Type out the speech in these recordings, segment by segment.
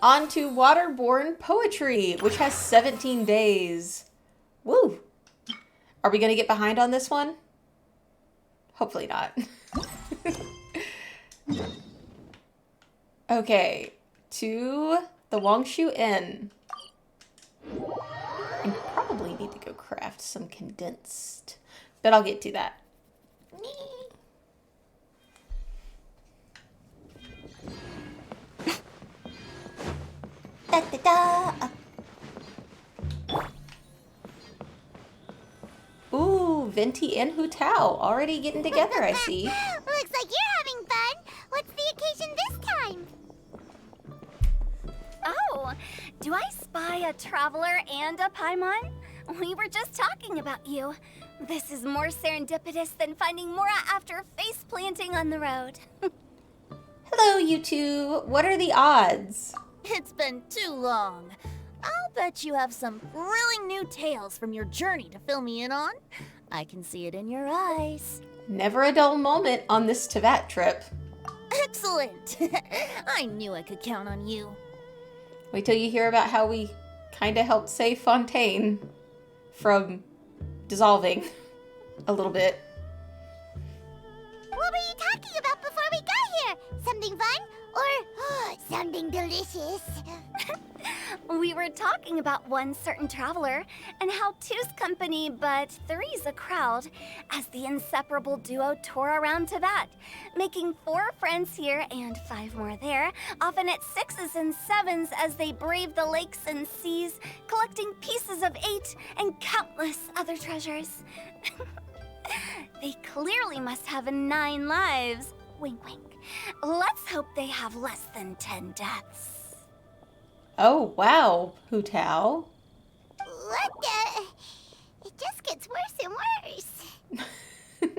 On to Waterborne Poetry, which has 17 days. Woo! Are we going to get behind on this one? Hopefully not. Okay, to the Wangshu Inn. I probably need to go craft some condensed, but I'll get to that. Da, da, da. Ooh, Venti and Hutao already getting together, I see. Looks like you're having fun. What's the occasion this time? Oh, do I spy a traveler and a Paimon? We were just talking about you. This is more serendipitous than finding Mora after face planting on the road. Hello, you two. What are the odds? It's been too long. I'll bet you have some thrilling new tales from your journey to fill me in on. I can see it in your eyes. Never a dull moment on this Teyvat trip. Excellent! I knew I could count on you. Wait till you hear about how we kind of helped save Fontaine from dissolving a little bit. What were you talking about before we got here? Something fun? Or something delicious? We were talking about one certain traveler and how two's company but three's a crowd as the inseparable duo tour around Teyvat, making 4 friends here and 5 more there, often at 6s and 7s as they brave the lakes and seas, collecting pieces of 8 and countless other treasures. They clearly must have 9 lives. Wink, wink. Let's hope they have less than 10 deaths. Oh, wow, Hutao. What the? It just gets worse and worse.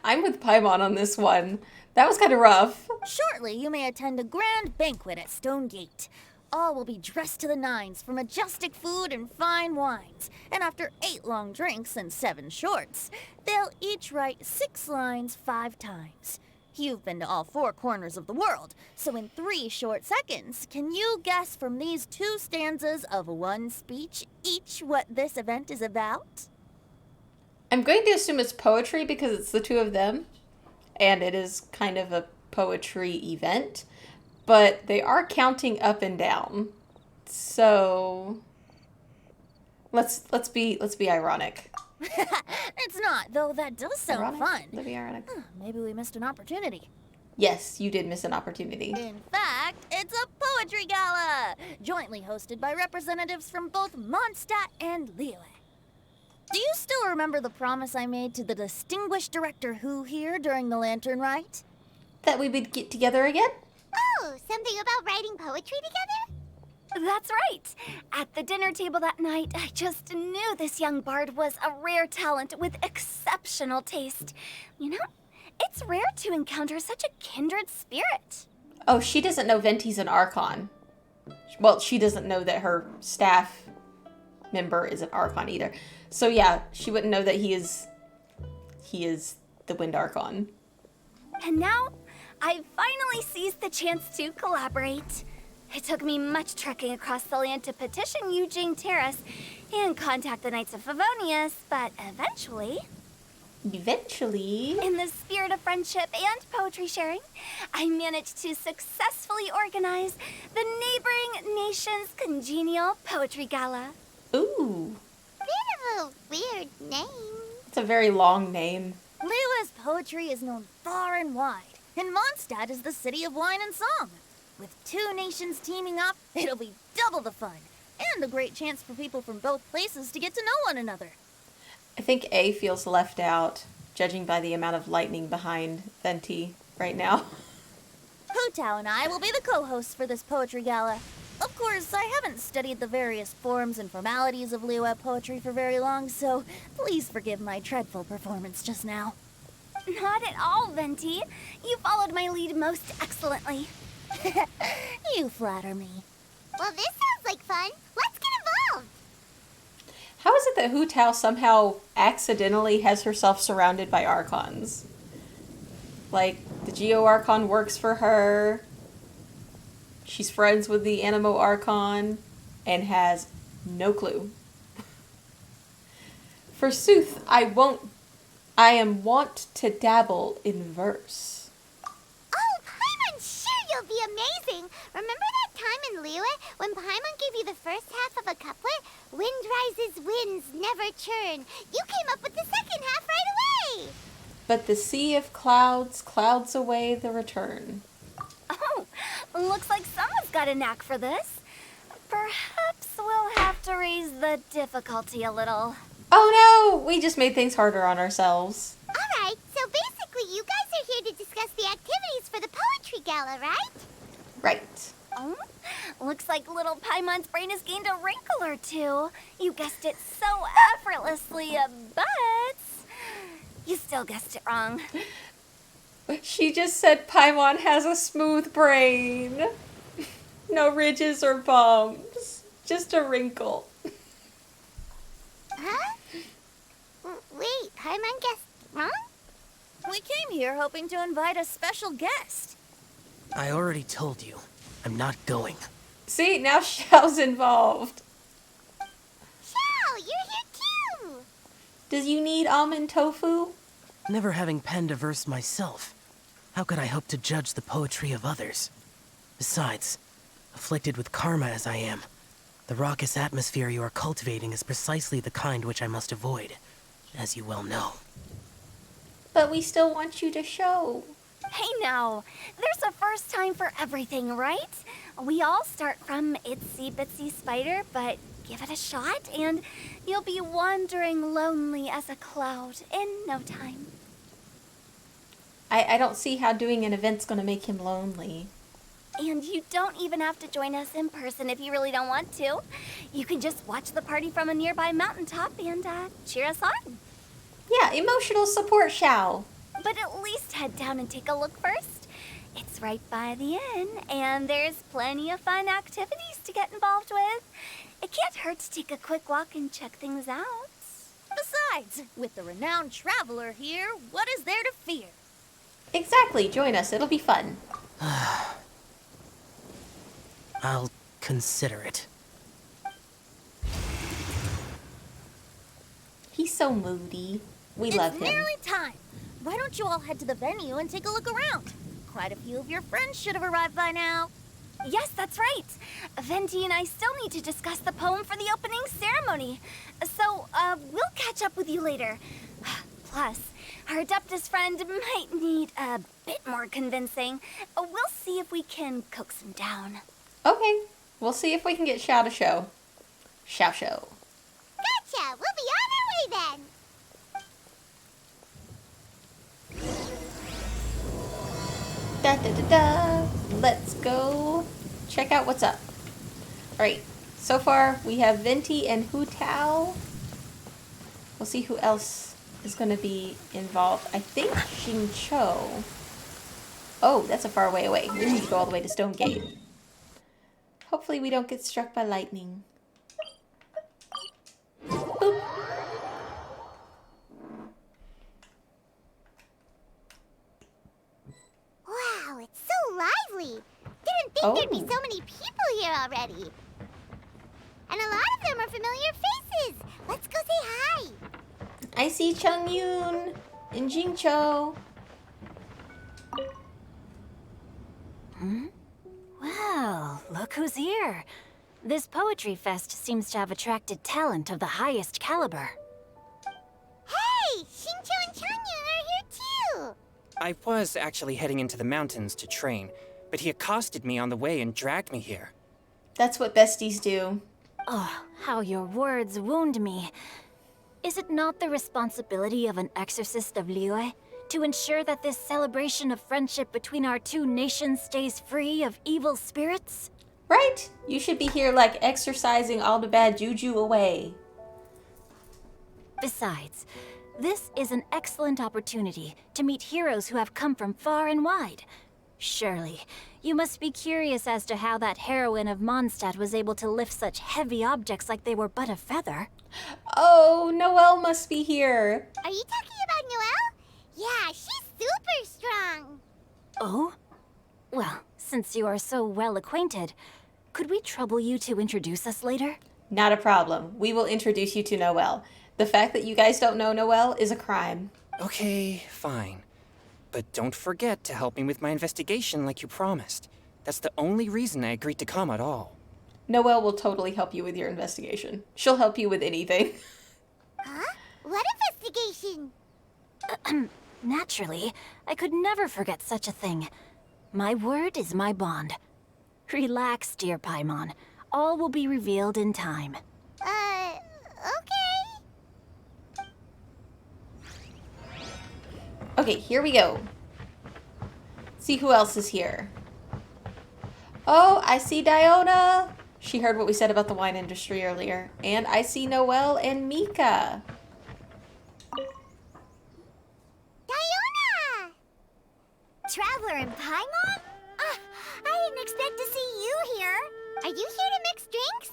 I'm with Paimon on this one. That was kind of rough. Shortly, you may attend a grand banquet at Stonegate. All will be dressed to the nines for majestic food and fine wines. And after 8 long drinks and 7 shorts, they'll each write 6 lines 5 times. You've been to all 4 corners of the world, so in 3 short seconds, can you guess from these 2 stanzas of 1 speech each what this event is about? I'm going to assume it's poetry because it's the 2 of them, and it is kind of a poetry event, but they are counting up and down. So let's be ironic. It's not, though that does sound Ironic? fun. Let's be ironic. Maybe we missed an opportunity. Yes, you did miss an opportunity. In fact, it's a poetry gala, jointly hosted by representatives from both Mondstadt and Liyue. Do you still remember the promise I made to the distinguished director Who here during the Lantern Rite? That we would get together again? Oh, something about writing poetry together? That's right. At the dinner table that night, I just knew this young bard was a rare talent with exceptional taste. You know, it's rare to encounter such a kindred spirit. Oh, she doesn't know Venti's an Archon. Well, she doesn't know that her staff member is an Archon either. So yeah, she wouldn't know that he is the Wind Archon. And now, I've finally seized the chance to collaborate. It took me much trekking across the land to petition Eugene Terrace and contact the Knights of Favonius, but eventually, in the spirit of friendship and poetry sharing, I managed to successfully organize the neighboring nation's congenial poetry gala. Ooh, Bit of a weird name. it's a very long name. Liyue's poetry is known far and wide, and Mondstadt is the city of wine and song. With 2 nations teaming up, it'll be double the fun, and a great chance for people from both places to get to know one another. I think A feels left out, judging by the amount of lightning behind Venti right now. Hutao and I will be the co-hosts for this poetry gala. Of course, I haven't studied the various forms and formalities of Liyue poetry for very long, so please forgive my dreadful performance just now. Not at all, Venti. You followed my lead most excellently. You flatter me. Well, this sounds like fun. Let's get involved. How is it that Hutao somehow accidentally has herself surrounded by Archons? Like, the Geo Archon works for her. She's friends with the Animo Archon and has no clue. Forsooth, I am wont to dabble in verse. Oh, Paimon, sure you'll be amazing. Remember that time in Liyue when Paimon gave you the first half of a couplet? Wind rises, winds never churn. You came up with the second half right away. But the sea of clouds clouds away the return. Oh, looks like someone's got a knack for this. Perhaps we'll have to raise the difficulty a little. Oh no! We just made things harder on ourselves. All right, so basically you guys are here to discuss the activities for the poetry gala, right? Right. Oh, looks like little Paimon's brain has gained a wrinkle or two. You guessed it so effortlessly, but you still guessed it wrong. She just said Paimon has a smooth brain. No ridges or bumps. Just a wrinkle. Huh? Wait, Paimon guessed wrong? We came here hoping to invite a special guest. I already told you. I'm not going. See, now Xiao's involved. Xiao, you're here too. Does you need almond tofu? Never having penned a verse myself, how could I hope to judge the poetry of others? Besides, afflicted with karma as I am, the raucous atmosphere you are cultivating is precisely the kind which I must avoid, as you well know. But we still want you to show. Hey now, there's a first time for everything, right? We all start from itsy bitsy spider, but give it a shot and you'll be wandering lonely as a cloud in no time. I don't see how doing an event's gonna make him lonely. And you don't even have to join us in person if you really don't want to. You can just watch the party from a nearby mountaintop and cheer us on. Yeah, emotional support, Xiao. But at least head down and take a look first. It's right by the inn, and there's plenty of fun activities to get involved with. It can't hurt to take a quick walk and check things out. Besides, with the renowned traveler here, what is there to fear? Exactly, join us. It'll be fun. I'll consider it. He's so moody. We love It's him. nearly time. Why don't you all head to the venue and take a look around? Quite a few of your friends should have arrived by now. Yes, that's right. Venti and I still need to discuss the poem for the opening ceremony. So, we'll catch up with you later. Plus, our Adeptus friend might need a bit more convincing. We'll see if we can coax him down. Okay, we'll see if we can get Xiao to show. Xiao show. Gotcha, we'll be on our way then. Da da da da. Let's go check out what's up. Alright, so far we have Venti and Hu Tao. We'll see who else is going to be involved. I think Xing Cho. Oh, that's a far way away. We need to go all the way to Stone Gate. Hopefully we don't get struck by lightning. Boop. Wow, it's so lively. Didn't think there'd be Oh. so many people here already. And a lot of them are familiar faces. Let's go say hi. I see Chung Yoon and Jing Cho. Well, look who's here. This poetry fest seems to have attracted talent of the highest caliber. Hey, Shincho and Changyun are here too. I was actually heading into the mountains to train, but he accosted me on the way and dragged me here. That's what besties do. Oh, how your words wound me. Is it not the responsibility of an exorcist of Liyue to ensure that this celebration of friendship between our two nations stays free of evil spirits? Right? You should be here like exercising all the bad juju away. Besides, this is an excellent opportunity to meet heroes who have come from far and wide. Surely, you must be curious as to how that heroine of Mondstadt was able to lift such heavy objects like they were but a feather. Oh, Noelle must be here. Are you talking about Noelle? Yeah, she's super strong. Oh? Well, Since you are so well acquainted, could we trouble you to introduce us later? Not a problem. We will introduce you to Noelle. The fact that you guys don't know Noelle is a crime. Okay, fine. But don't forget to help me with my investigation like you promised. That's the only reason I agreed to come at all. Noelle will totally help you with your investigation. She'll help you with anything. Huh? What investigation? Naturally, I could never forget such a thing. My word is my bond. Relax, dear Paimon. All will be revealed in time. Okay. Okay, here we go. See who else is here. Oh, I see Diona. She heard what we said about the wine industry earlier. And I see Noelle and Mika. Diona! Traveler in Paimon? I didn't expect to see you here. Are you here to mix drinks?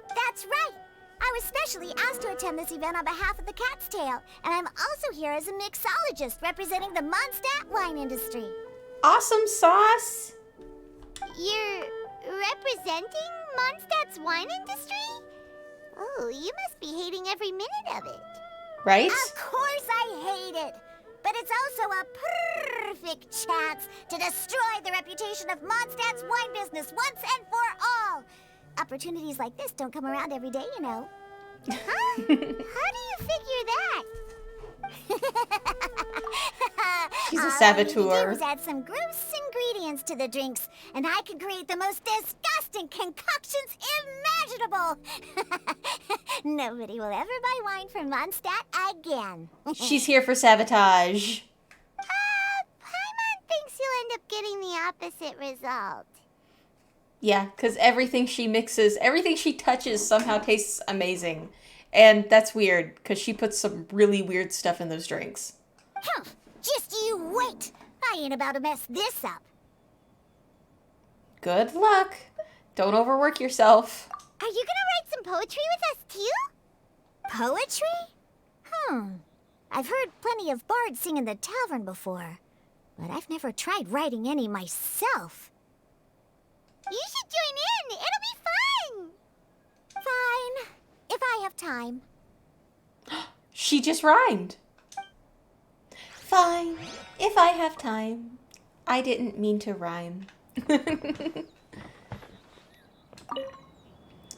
That's right. I was specially asked to attend this event on behalf of the Cat's Tail, and I'm also here as a mixologist representing the Mondstadt wine industry. Awesome sauce. You're representing Mondstadt's wine industry? Oh, you must be hating every minute of it. Right? Of course I hate it. But it's also a perfect chance to destroy the reputation of Mondstadt's wine business once and for all. Opportunities like this don't come around every day, you know. Huh? How do you figure that? She's a All I saboteur. need to do is add some gross ingredients to the drinks, and I can create the most disgusting concoctions imaginable. Nobody will ever buy wine from Mondstadt again. She's here for sabotage. Paimon thinks you'll end up getting the opposite result. Yeah, because everything she mixes, everything she touches somehow tastes amazing. And that's weird, because she puts some really weird stuff in those drinks. Huh, just you wait. I ain't about to mess this up. Good luck. Don't overwork yourself. Are you gonna write some poetry with us too? Poetry? I've heard plenty of bards sing in the tavern before, but I've never tried writing any myself. You should join in. It'll be fun. Fine, if I have time. She just rhymed. Fine, if I have time. I didn't mean to rhyme.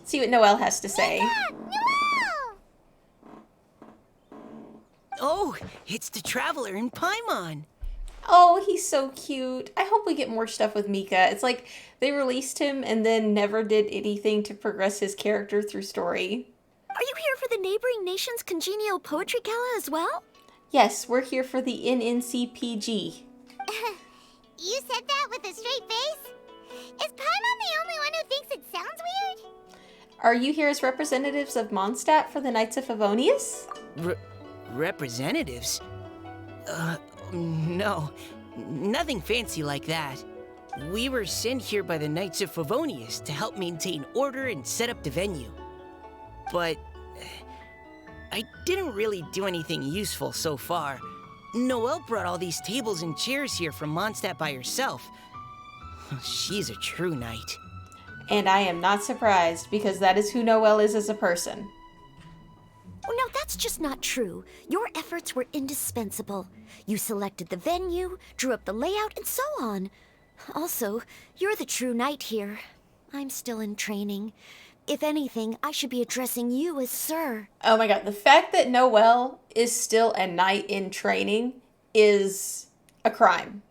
See what Noelle has to say. Noelle! Oh, it's the Traveler in Paimon. Oh, he's so cute. I hope we get more stuff with Mika. It's like they released him and then never did anything to progress his character through story. Are you here for the neighboring nation's congenial poetry gala as well? Yes, we're here for the NNCPG. You said that with a straight face? Is Paimon the only one who thinks it sounds weird? Are you here as representatives of Mondstadt for the Knights of Favonius? Representatives? No. Nothing fancy like that. We were sent here by the Knights of Favonius to help maintain order and set up the venue. But I didn't really do anything useful so far. Noelle brought all these tables and chairs here from Mondstadt by herself. She's a true knight. And I am not surprised, because that is who Noelle is as a person. Oh, no, that's just not true. Your efforts were indispensable. You selected the venue, drew up the layout, and so on. Also, you're the true knight here. I'm still in training. If anything, I should be addressing you as sir. Oh my god, the fact that Noelle is still a knight in training is a crime.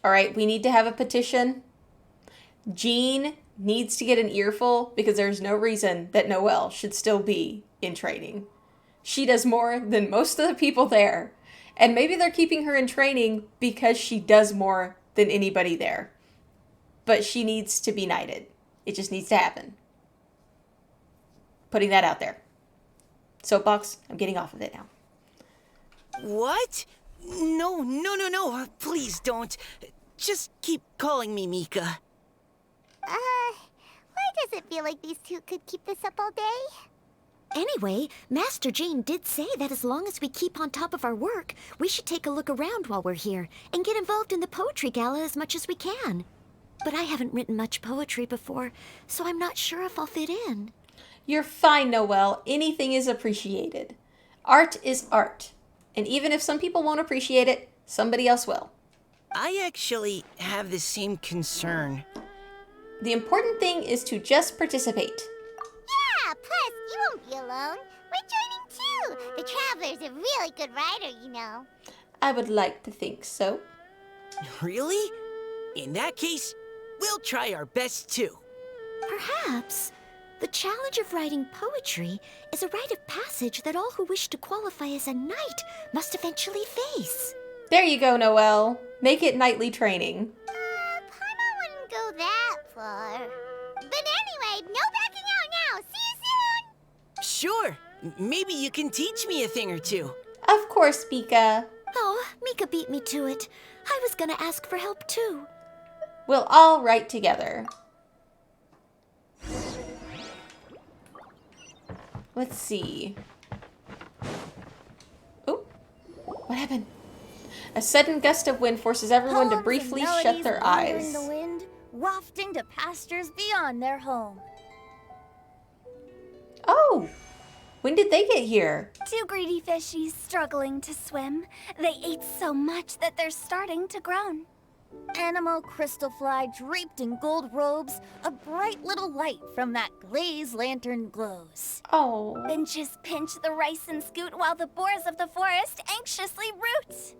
Alright, we need to have a petition. Jean needs to get an earful, because there's no reason that Noelle should still be in training. She does more than most of the people there. And maybe they're keeping her in training because she does more than anybody there. But she needs to be knighted. It just needs to happen. Putting that out there. Soapbox, I'm getting off of it now. What? No. Please don't. Just keep calling me Mika. Why does it feel like these two could keep this up all day? Anyway, Master Jean did say that as long as we keep on top of our work, we should take a look around while we're here and get involved in the poetry gala as much as we can. but I haven't written much poetry before, so I'm not sure if I'll fit in. You're fine, Noelle. Anything is appreciated. Art is art. And even if some people won't appreciate it, somebody else will. I actually have the same concern. The important thing is to just participate. Yeah, plus, you won't be alone. We're joining too. The Traveler's a really good writer, you know. I would like to think so. Really? In that case, we'll try our best too. Perhaps the challenge of writing poetry is a rite of passage that all who wish to qualify as a knight must eventually face. There you go, Noelle. Make it nightly training. Paimon wouldn't go that far. But anyway, no backing out now. See you soon! Sure. Maybe you can teach me a thing or two. Of course, Mika. Oh, Mika beat me to it. I was gonna ask for help too. We'll all write together. Let's see. Oh, what happened? A sudden gust of wind forces everyone to Poems briefly and shut melodies their wander in eyes. the wind, wafting to pastures beyond their home. Oh, when did they get here? Two greedy fishies struggling to swim. They ate so much that they're starting to groan. Animal crystal fly draped in gold robes, a bright little light from that glazed lantern glows. Oh, Benches pinch the rice and scoot while the boars of the forest anxiously root.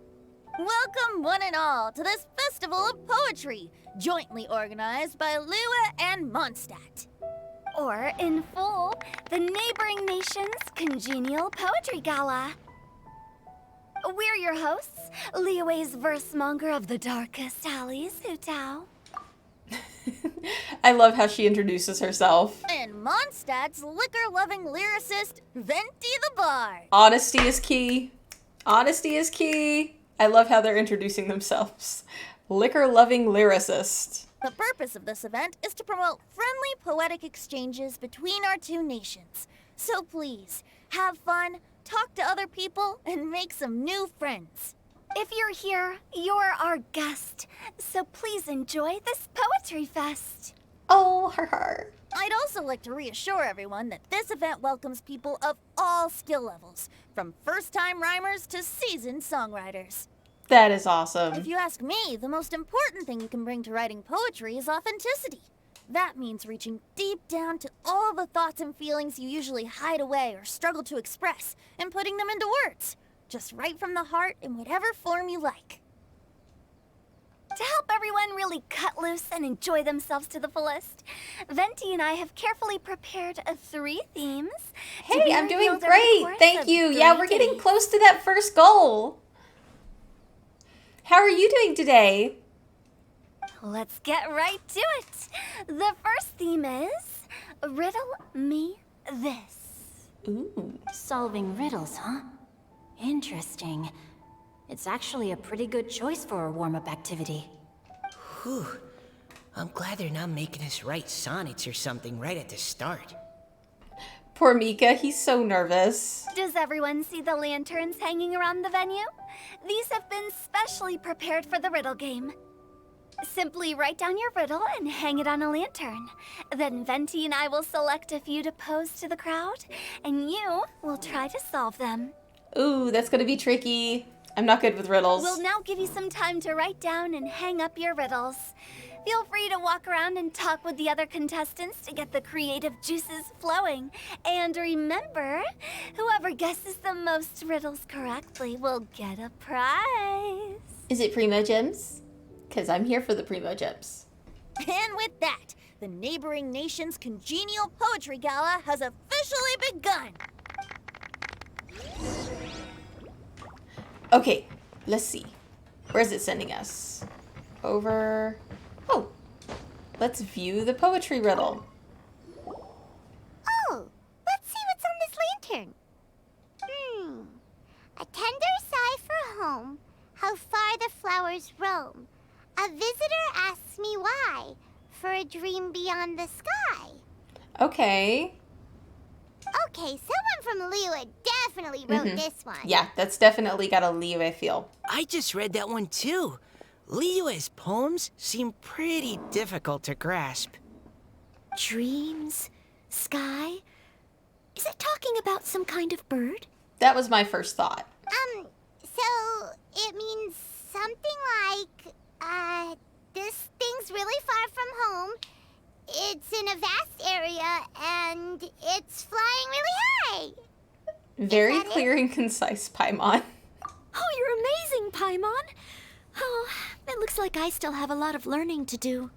Welcome one and all to this festival of poetry, jointly organized by Liyue and Mondstadt. Or, in full, the neighboring nation's congenial poetry gala. We're your hosts, Liyue's verse-monger of the darkest alleys, Hutao. I love how she introduces herself. And Mondstadt's liquor-loving lyricist, Venti the Bard. Honesty is key. Honesty is key. I love how they're introducing themselves. Liquor-loving lyricist. The purpose of this event is to promote friendly poetic exchanges between our two nations. So please, have fun, talk to other people, and make some new friends. If you're here, you're our guest, so please enjoy this poetry fest. Oh, her. I'd also like to reassure everyone that this event welcomes people of all skill levels, from first-time rhymers to seasoned songwriters. That is awesome. If you ask me, the most important thing you can bring to writing poetry is authenticity. That means reaching deep down to all the thoughts and feelings you usually hide away or struggle to express, and putting them into words. Just right from the heart in whatever form you like. To help everyone really cut loose and enjoy themselves to the fullest, Venti and I have carefully prepared 3 themes. to Hey, be I'm doing revealed over the great. course Thank of you. 3 Yeah, we're getting days. close to that first goal. How are you doing today? Let's get right to it. The first theme is Riddle Me This. Ooh. Solving riddles, huh? Interesting. It's actually a pretty good choice for a warm-up activity. Whew. I'm glad they're not making us write sonnets or something right at the start. Poor Mika, he's so nervous. Does everyone see the lanterns hanging around the venue? These have been specially prepared for the riddle game. Simply write down your riddle and hang it on a lantern. Then Venti and I will select a few to pose to the crowd, and you will try to solve them. Ooh, that's gonna be tricky. I'm not good with riddles. We'll now give you some time to write down and hang up your riddles. Feel free to walk around and talk with the other contestants to get the creative juices flowing. And remember, whoever guesses the most riddles correctly will get a prize. Is it Primo Gems? Because I'm here for the Primo Gems. And with that, the neighboring nation's congenial poetry gala has officially begun. Okay, let's see. Where is it sending us? Over... Oh, let's view the poetry riddle. Oh, let's see what's on this lantern. A tender sigh for home, how far the flowers roam. A visitor asks me why, for a dream beyond the sky. Okay. Okay, someone from Liyue definitely wrote this one. Yeah, that's definitely got a Liyue feel. I just read that one too. Liyue's poems seem pretty difficult to grasp. Dreams? Sky? Is it talking about some kind of bird? That was my first thought. So it means something like, this thing's really far from home. It's in a vast area, and it's flying really high. Very clear and concise, Paimon. Oh, you're amazing, Paimon. Oh, it looks like I still have a lot of learning to do.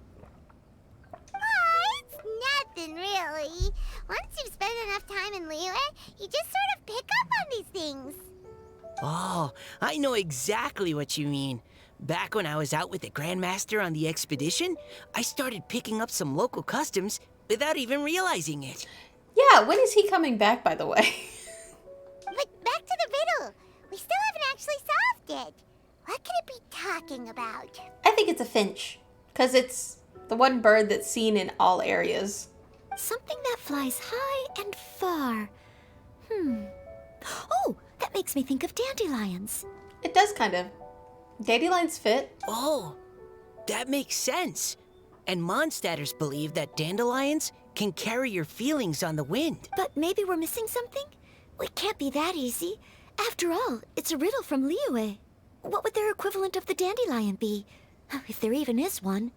It's nothing, really. Once you've spent enough time in Liyue, you just sort of pick up on these things. Oh, I know exactly what you mean. Back when I was out with the Grandmaster on the expedition, I started picking up some local customs without even realizing it. Yeah, when is he coming back, by the way? But back to the riddle. We still haven't actually solved it. What could it be talking about? I think it's a finch, because it's the one bird that's seen in all areas. Something that flies high and far. Oh, that makes me think of dandelions. It does kind of. Dandelions fit. Oh, that makes sense. And Mondstadters believe that dandelions can carry your feelings on the wind. But maybe we're missing something? It can't be that easy. After all, it's a riddle from Liyue. What would their equivalent of the dandelion be? If there even is one.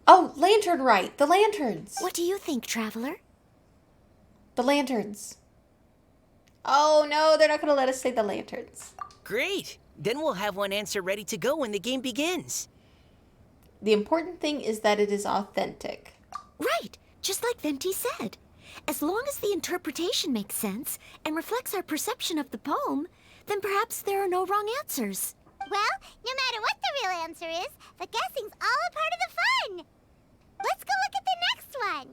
Oh, lantern right. The lanterns. What do you think, Traveler? The lanterns. Oh, no, they're not going to let us say the lanterns. Great. Then we'll have one answer ready to go when the game begins. The important thing is that it is authentic. Right, just like Venti said. As long as the interpretation makes sense and reflects our perception of the poem, then perhaps there are no wrong answers. Well, no matter what the real answer is, the guessing's all a part of the fun. Let's go look at the next one.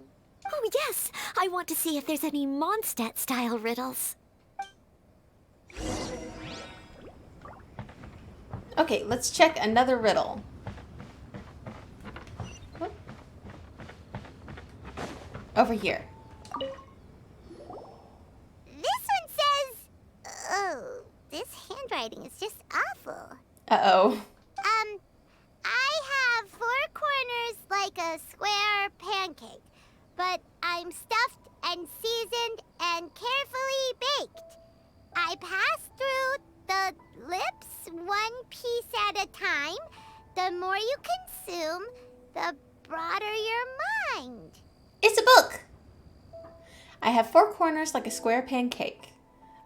Oh, yes. I want to see if there's any Mondstadt-style riddles. Okay, let's check another riddle. What? Over here. This one says... Oh, this handwriting is just awful. Uh-oh. I have 4 corners like a square pancake, but I'm stuffed and seasoned and carefully baked. I pass through the lips 1 piece at a time. The more you consume, the broader your mind. It's a book! I have 4 corners like a square pancake.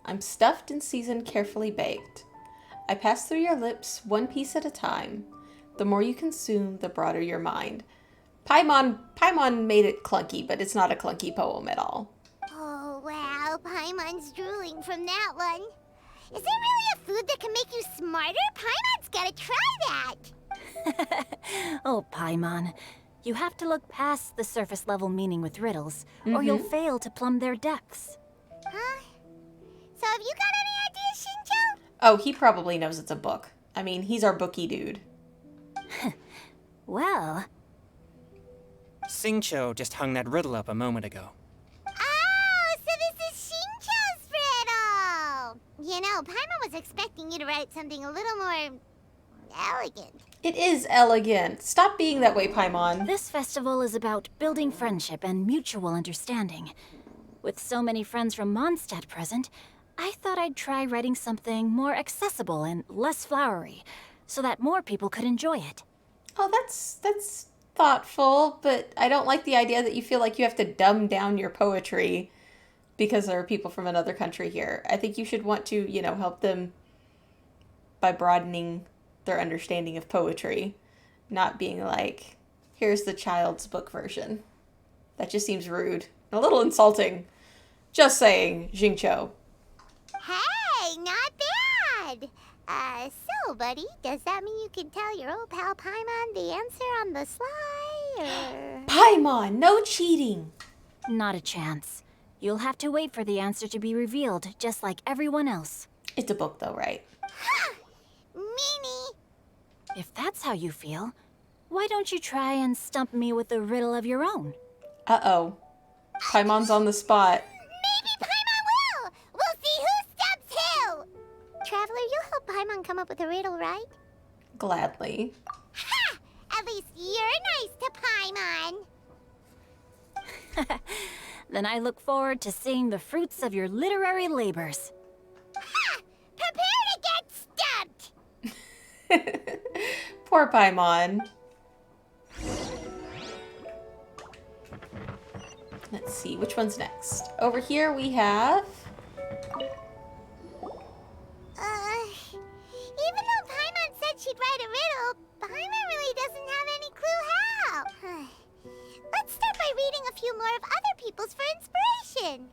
I'm stuffed and seasoned, carefully baked. I pass through your lips 1 piece at a time. The more you consume, the broader your mind. Paimon made it clunky, but it's not a clunky poem at all. Oh, wow, Paimon's drooling from that one. Is there really a food that can make you smarter? Paimon's gotta try that. Oh, Paimon. You have to look past the surface level meaning with riddles, or you'll fail to plumb their depths. Huh? So have you got any ideas, Shinjo? Oh, he probably knows it's a book. I mean, he's our bookie dude. Well, Xingqiu just hung that riddle up a moment ago. Oh, so this is Shinjo's riddle! You know, Paimon was expecting you to write something a little more... elegant. It is elegant. Stop being that way, Paimon. this festival is about building friendship and mutual understanding. With so many friends from Mondstadt present, I thought I'd try writing something more accessible and less flowery, so that more people could enjoy it. Oh, that's thoughtful, but I don't like the idea that you feel like you have to dumb down your poetry because there are people from another country here. I think you should want to, help them by broadening their understanding of poetry, not being like, here's the child's book version. That just seems rude. A little insulting. Just saying, Xingqiu. Hey, not bad! So, buddy, does that mean you can tell your old pal Paimon the answer on the sly, or...? Paimon, no cheating! Not a chance. You'll have to wait for the answer to be revealed, just like everyone else. It's a book though, right? Meanie! If that's how you feel, why don't you try and stump me with a riddle of your own? Uh-oh. Paimon's on the spot. Maybe Paimon will! We'll see who stumps who! Traveler, you'll help Paimon come up with a riddle, right? Gladly. you're nice to Paimon. Then I look forward to seeing the fruits of your literary labors. Ha! Prepare to get stumped! Poor Paimon. Let's see, which one's next? Over here we have... Even though Paimon said she'd write a riddle, Paimon really doesn't have any clue how. Let's start by reading a few more of other people's for inspiration.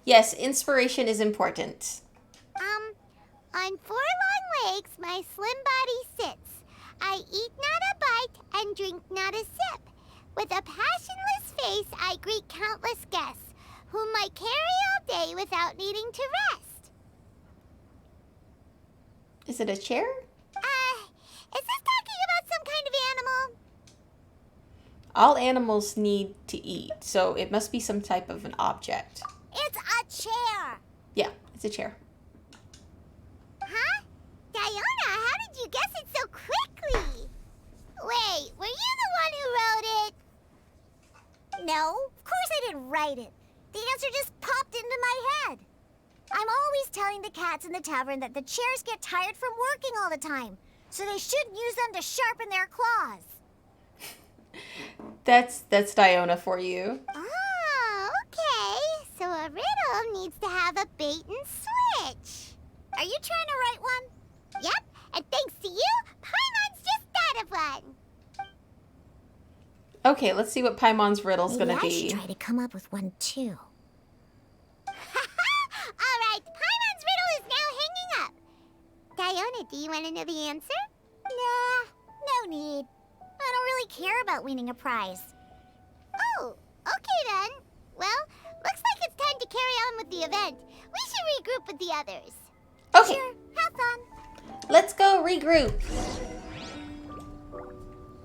Yes, inspiration is important. On 4 long legs, my slim body sits. I eat not a bite and drink not a sip. With a passionless face, I greet countless guests, whom I carry all day without needing to rest. Is it a chair? Is this talking about some kind of animal? All animals need to eat, so it must be some type of an object. It's a chair. Yeah, it's a chair. Huh? Diona, how did you guess it so quickly? Wait, were you the one who wrote it? No, of course I didn't write it. The answer just popped into my head. I'm always telling the cats in the tavern that the chairs get tired from working all the time, so they shouldn't use them to sharpen their claws. That's Diona for you. Oh, okay. So a riddle needs to have a bait and switch. Are you trying to write one? Yep, and thanks to you, Paimon's just thought of one. Okay, let's see what Paimon's riddle's gonna Maybe I be. should try to come up with one too. All right, Paimon's riddle is now hanging up. Diona, do you want to know the answer? Nah, no need. I don't really care about winning a prize. Oh, okay then. Well, looks like it's time to carry on with the event. We should regroup with the others. Okay, Sure, have fun. let's go regroup.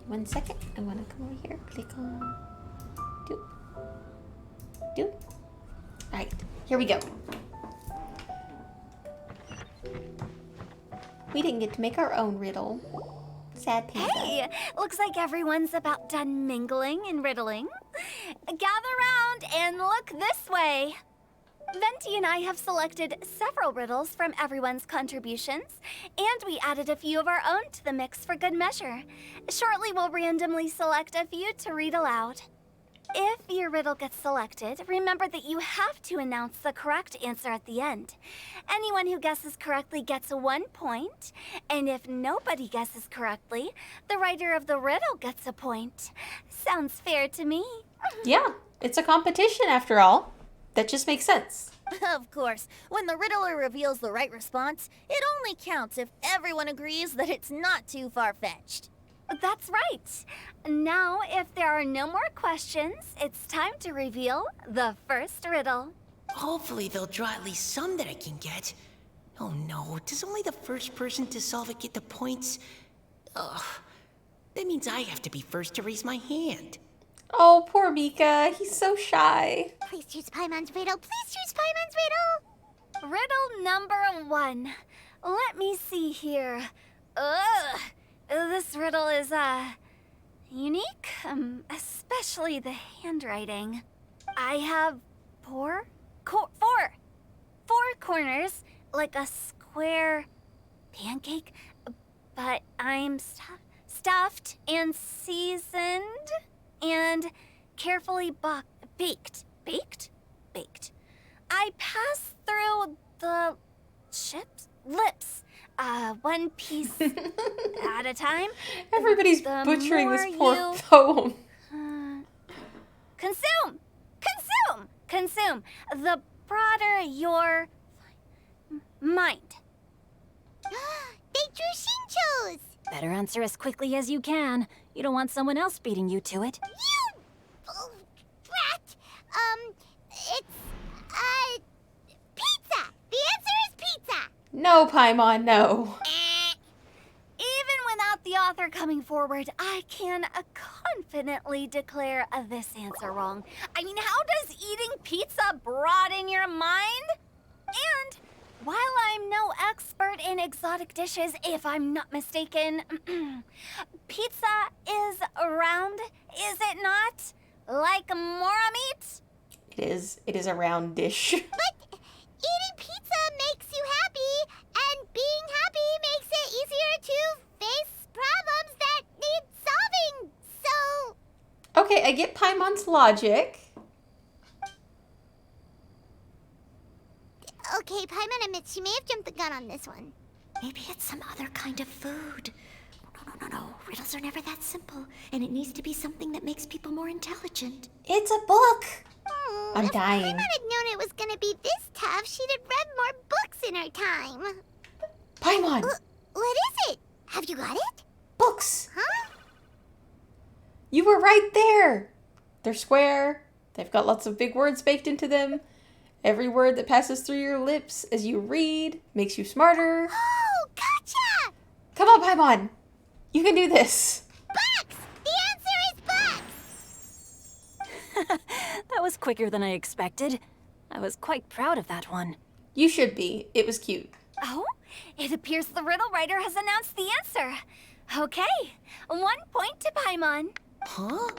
1 second. I want to come over here. Click on. Do. All right, here we go. We didn't get to make our own riddle. Sad panda. Hey, looks like everyone's about done mingling and riddling. Gather round and look this way. Venti and I have selected several riddles from everyone's contributions, and we added a few of our own to the mix for good measure. Shortly, we'll randomly select a few to read aloud. If your riddle gets selected, remember that you have to announce the correct answer at the end. Anyone who guesses correctly gets 1 point, and if nobody guesses correctly, the writer of the riddle gets a point. Sounds fair to me. Yeah, it's a competition after all. That just makes sense. Of course, when the riddler reveals the right response, it only counts if everyone agrees that it's not too far-fetched. That's right. Now, if there are no more questions, it's time to reveal the first riddle. Hopefully they'll draw at least some that I can get. Oh no, does only the first person to solve it get the points? Ugh, that means I have to be first to raise my hand. Oh, poor Mika. He's so shy. Please choose Paimon's riddle. Please choose Paimon's riddle. Riddle number 1. Let me see here. Ugh, this riddle is, unique, especially the handwriting. I have four corners, like a square pancake, but I'm stuffed and seasoned and carefully baked. Baked. I pass through the lips, one piece at a time. Everybody's The butchering this more poor you- poem. Consume. The broader your mind. They drew Shinchos. Better answer as quickly as you can. You don't want someone else beating you to it. You brat. It's pizza. The answer is pizza. No, Paimon, no. Even without the author coming forward, I can confidently declare this answer wrong. I mean, how does eating pizza broaden your mind? And While I'm no expert in exotic dishes, if I'm not mistaken, pizza is round, is it not? Like mora meat? It is a round dish. But eating pizza makes you happy, and being happy makes it easier to face problems that need solving. So, Okay, I get Paimon's logic. okay, Paimon admits she may have jumped the gun on this one. Maybe it's some other kind of food. No. Riddles are never that simple, and it needs to be something that makes people more intelligent. It's a book. I'm If dying. Paimon had known it was gonna be this tough, she'd have read more books in her time. Paimon, What is it? Have you got it? books. Huh? You were right there. They're square. They've got lots of big words baked into them. Every word that passes through your lips as you read makes you smarter. Oh, gotcha! Come on, Paimon. You can do this. Bucks! The answer is bucks! That was quicker than I expected. I was quite proud of that one. You should be. It was cute. Oh, it appears the riddle writer has announced the answer. Okay, 1 point to Paimon. Huh?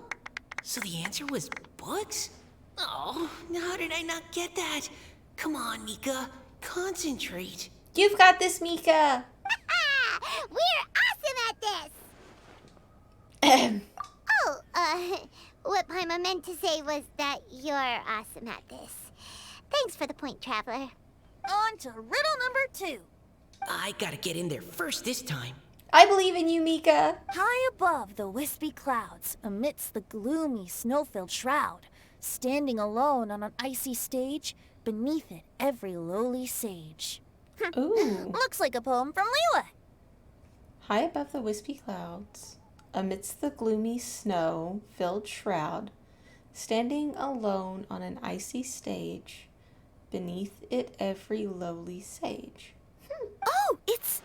So the answer was books? Oh, how did I not get that? Come on, Mika. Concentrate. You've got this, Mika. We're awesome at this! Ahem. What Paimon meant to say was that you're awesome at this. Thanks for the point, Traveler. On to riddle number 2. I gotta get in there first this time. I believe in you, Mika. High above the wispy clouds, amidst the gloomy snow-filled shroud, standing alone on an icy stage, beneath it every lowly sage. Ooh. Looks like a poem from Leela. High above the wispy clouds, amidst the gloomy snow-filled shroud, standing alone on an icy stage, beneath it every lowly sage. Oh, it's...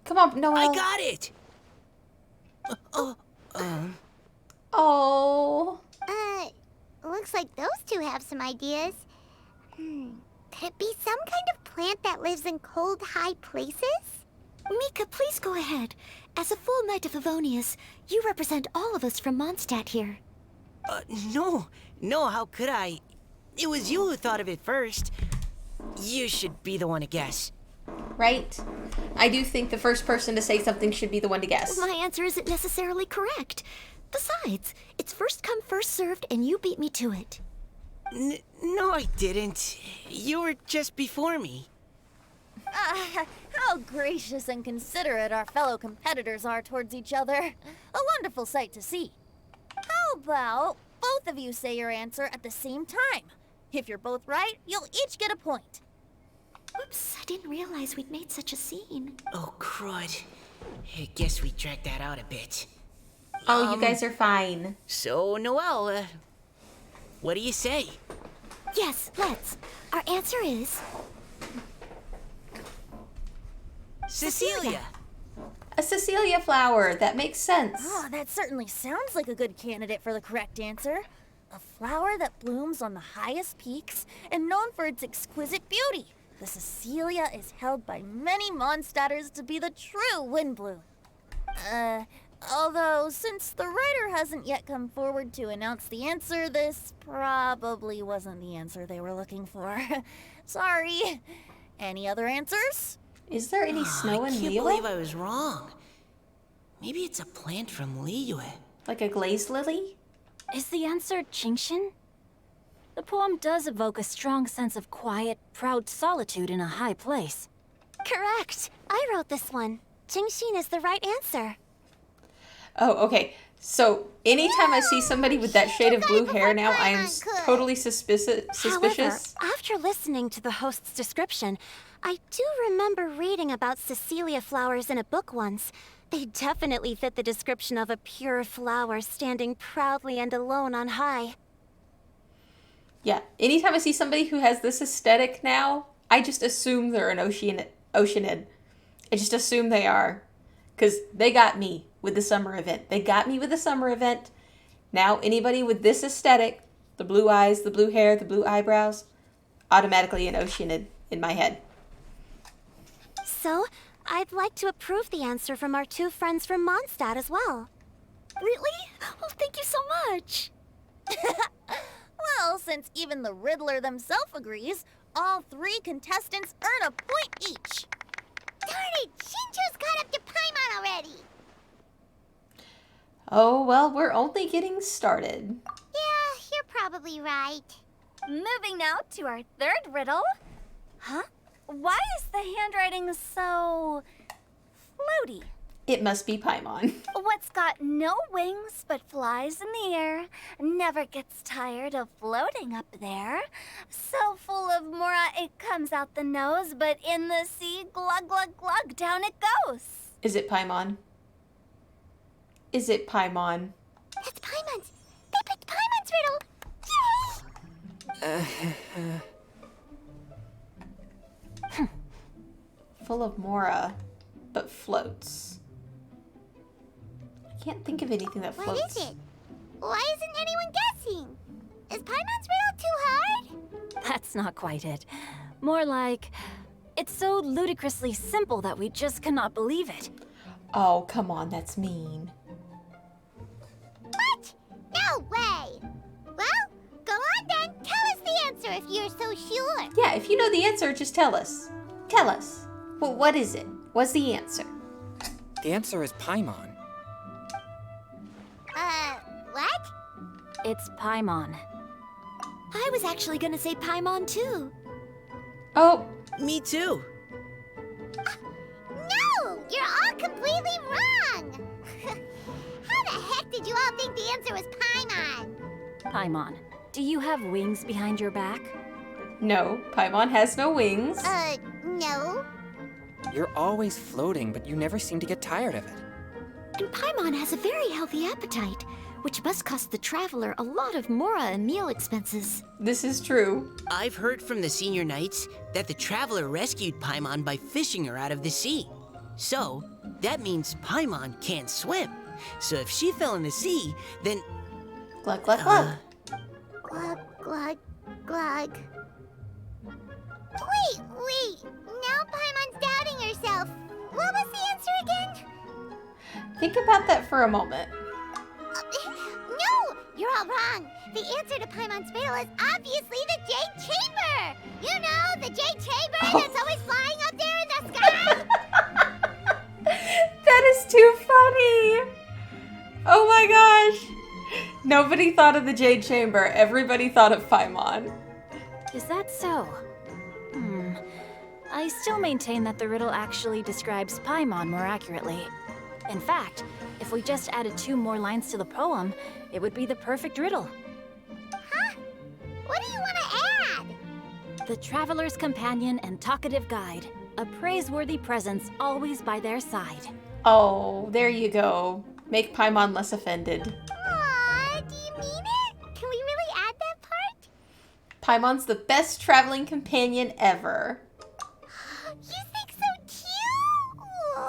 Come on, Noel. I got it! Oh. Looks like those two have some ideas. Could it be some kind of plant that lives in cold, high places? Mika, please go ahead. As a full Knight of Favonius, you represent all of us from Mondstadt here. No, how could I? It was you who thought of it first. You should be the one to guess. Right? I do think the first person to say something should be the one to guess. My answer isn't necessarily correct. Besides, it's first come, first served, and you beat me to it. No, I didn't. You were just before me. How gracious and considerate our fellow competitors are towards each other. A wonderful sight to see. How about both of you say your answer at the same time? If you're both right, you'll each get a point. Whoops, I didn't realize we'd made such a scene. Oh, crud. I guess we dragged that out a bit. Oh, you guys are fine. So, Noelle, what do you say? Yes, let's. Our answer is... Cecilia! A Cecilia flower. That makes sense. Oh, that certainly sounds like a good candidate for the correct answer. A flower that blooms on the highest peaks and known for its exquisite beauty. The Cecilia is held by many Mondstadters to be the true wind bloom. Although, since the writer hasn't yet come forward to announce the answer, this probably wasn't the answer they were looking for. Sorry. Any other answers? Is there any snow I in can't believe Liyue? I was wrong. Maybe it's a plant from Liyue. Like a glazed lily? Is the answer Qingxin? The poem does evoke a strong sense of quiet, proud solitude in a high place. Correct. I wrote this one. Qingxin is the right answer. Oh, okay. So anytime I see somebody with that shade of blue hair now, I am totally suspicious. However, after listening to the host's description, I do remember reading about Cecilia flowers in a book once. They definitely fit the description of a pure flower standing proudly and alone on high. Yeah, anytime I see somebody who has this aesthetic now, I just assume they're an Oceanid. I just assume they are. Because they got me with the summer event. They got me with the summer event. Now, anybody with this aesthetic, the blue eyes, the blue hair, the blue eyebrows, automatically an Oceanid in my head. Also, I'd like to approve the answer from our 2 friends from Mondstadt as well. Really? Oh, thank you so much. Well, since even the Riddler themselves agrees, all 3 contestants earn a point each. Darn it! Shinjo's caught up to Paimon already! Oh, well, we're only getting started. Yeah, you're probably right. Moving now to our 3rd riddle. Huh? Why is the handwriting so floaty? It must be Paimon. What's got no wings but flies in the air, never gets tired of floating up there. So full of mora it comes out the nose, but in the sea, glug glug glug, down it goes. Is it Paimon? Is it Paimon? That's Paimon's! They picked Paimon's riddle! Yay! Full of mora, but floats. I can't think of anything that floats. What is it? Why isn't anyone guessing? Is Paimon's riddle too hard? That's not quite it. More like, it's so ludicrously simple that we just cannot believe it. Oh, come on, that's mean. What? No way! Well, go on then. Tell us the answer if you're so sure. Yeah, if you know the answer, just tell us. Tell us. Well, what is it? What's the answer? The answer is Paimon. What? It's Paimon. I was actually gonna say Paimon too. Oh, Me too. No! You're all completely wrong! How the heck did you all think the answer was Paimon? Paimon, do you have wings behind your back? no, Paimon has no wings. No. You're always floating, but you never seem to get tired of it. And Paimon has a very healthy appetite, which must cost the traveler a lot of mora and meal expenses. This is true. I've heard from the senior knights that the traveler rescued Paimon by fishing her out of the sea. So, that means Paimon can't swim. So if she fell in the sea, then... Glug, glug, glug. Glug, glug, glug. Wait. Now Paimon's doubting herself. What was the answer again? Think about that for a moment. No! You're all wrong. The answer to Paimon's riddle is obviously the Jade Chamber! You know, the Jade Chamber that's always flying up there in the sky! That is too funny. Oh my gosh. Nobody thought of the Jade Chamber. Everybody thought of Paimon. Is that so? I still maintain that the riddle actually describes Paimon more accurately. In fact, if we just added 2 more lines to the poem, it would be the perfect riddle. Huh? What do you want to add? The traveler's companion and talkative guide, a praiseworthy presence always by their side. Oh, there you go. Make Paimon less offended. Aw, do you mean it? Can we really add that part? Paimon's the best traveling companion ever. You think so too?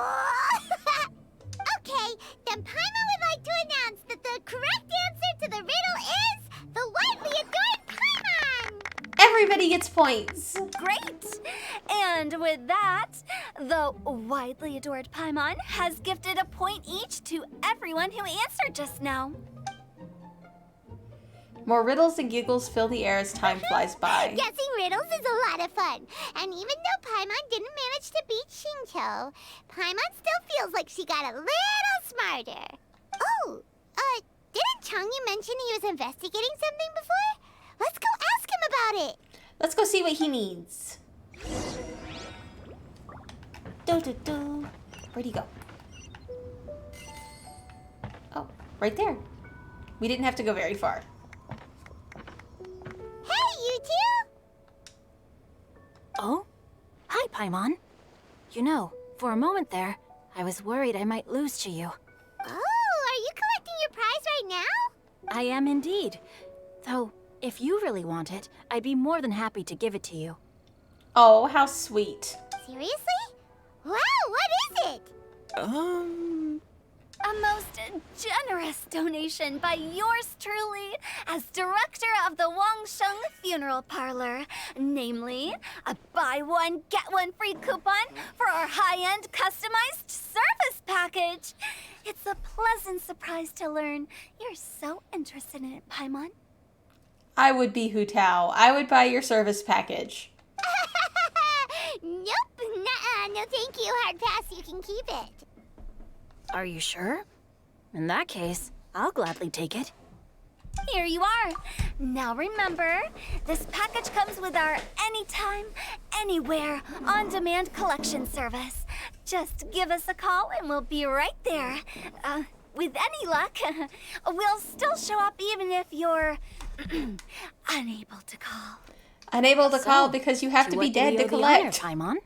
Okay, then Paimon would like to announce that the correct answer to the riddle is the widely adored Paimon! Everybody gets points. Great! And with that, the widely adored Paimon has gifted a point each to everyone who answered just now. More riddles and giggles fill the air as time flies by. Guessing riddles is a lot of fun. And even though Paimon didn't manage to beat Shinjo, Paimon still feels like she got a little smarter. Oh, didn't Changyu mention he was investigating something before? Let's go ask him about it. Let's go see what he needs. Do. Where'd he go? Oh, right there. We didn't have to go very far. Hey, you two! Oh? Hi, Paimon. You know, for a moment there, I was worried I might lose Chiyu. Oh, are you collecting your prize right now? I am indeed. Though, if you really want it, I'd be more than happy to give it to you. Oh, how sweet. Seriously? Wow, what is it? A most generous donation by yours truly as director of the Wangsheng Funeral Parlor. Namely, a buy one, get one free coupon for our high-end customized service package. It's a pleasant surprise to learn you're so interested in it, Paimon. I would be Hu Tao. I would buy your service package. Nope, nuh-uh, no thank you, Hard Pass, you can keep it. Are you sure? In that case, I'll gladly take it. Here you are. Now remember, this package comes with our anytime, anywhere, on-demand collection service. Just give us a call and we'll be right there. With any luck, we'll still show up even if you're unable to call. Unable to call because you have to be dead to collect. Paimon.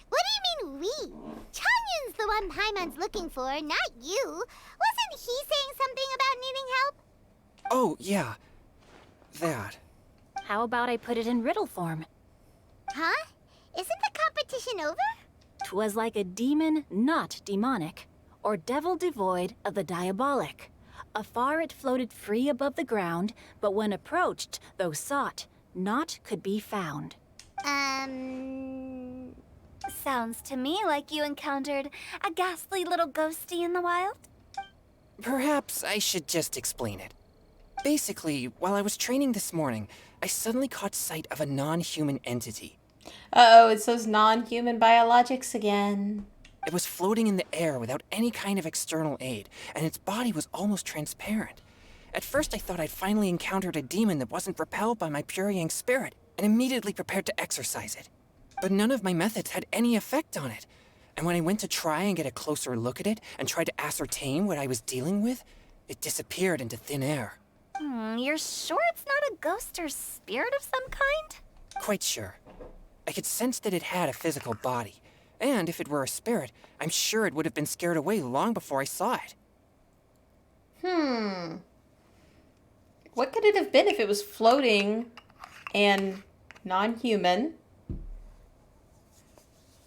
What do you mean we? Chanyun's the one Paimon's looking for, not you. Wasn't he saying something about needing help? Oh, yeah. That. How about I put it in riddle form? Huh? Isn't the competition over? 'Twas like a demon not demonic, or devil devoid of the diabolic. Afar it floated free above the ground, but when approached, though sought, naught could be found. Sounds to me like you encountered a ghastly little ghostie in the wild. Perhaps I should just explain it. Basically, while I was training this morning, I suddenly caught sight of a non-human entity. Uh-oh, it's those non-human biologics again. It was floating in the air without any kind of external aid, and its body was almost transparent. At first I thought I'd finally encountered a demon that wasn't repelled by my pure yang spirit, and immediately prepared to exorcise it. But none of my methods had any effect on it. And when I went to try and get a closer look at it and tried to ascertain what I was dealing with, it disappeared into thin air. You're sure it's not a ghost or spirit of some kind? Quite sure. I could sense that it had a physical body. And if it were a spirit, I'm sure it would have been scared away long before I saw it. What could it have been if it was floating and non-human,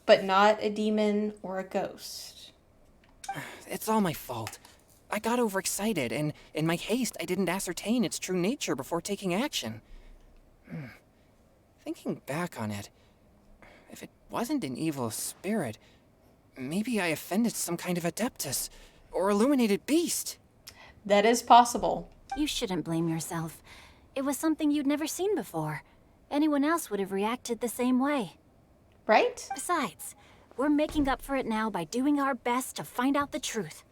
but not a demon or a ghost? It's all my fault. I got overexcited, and in my haste, I didn't ascertain its true nature before taking action. Thinking back on it, if it wasn't an evil spirit, maybe I offended some kind of adeptus or illuminated beast. That is possible. You shouldn't blame yourself. It was something you'd never seen before. Anyone else would have reacted the same way. Right? Besides, we're making up for it now by doing our best to find out the truth.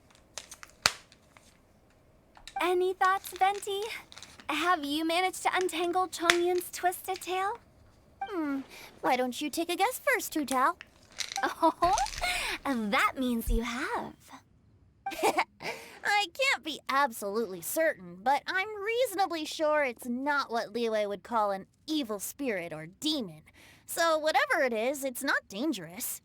Any thoughts, Venti? Have you managed to untangle Chongyun's twisted tail? Why don't you take a guess first, Hu Tao? Oh, that means you have. I can't be absolutely certain, but I'm reasonably sure it's not what Liyue would call an evil spirit or demon. So whatever it is, it's not dangerous.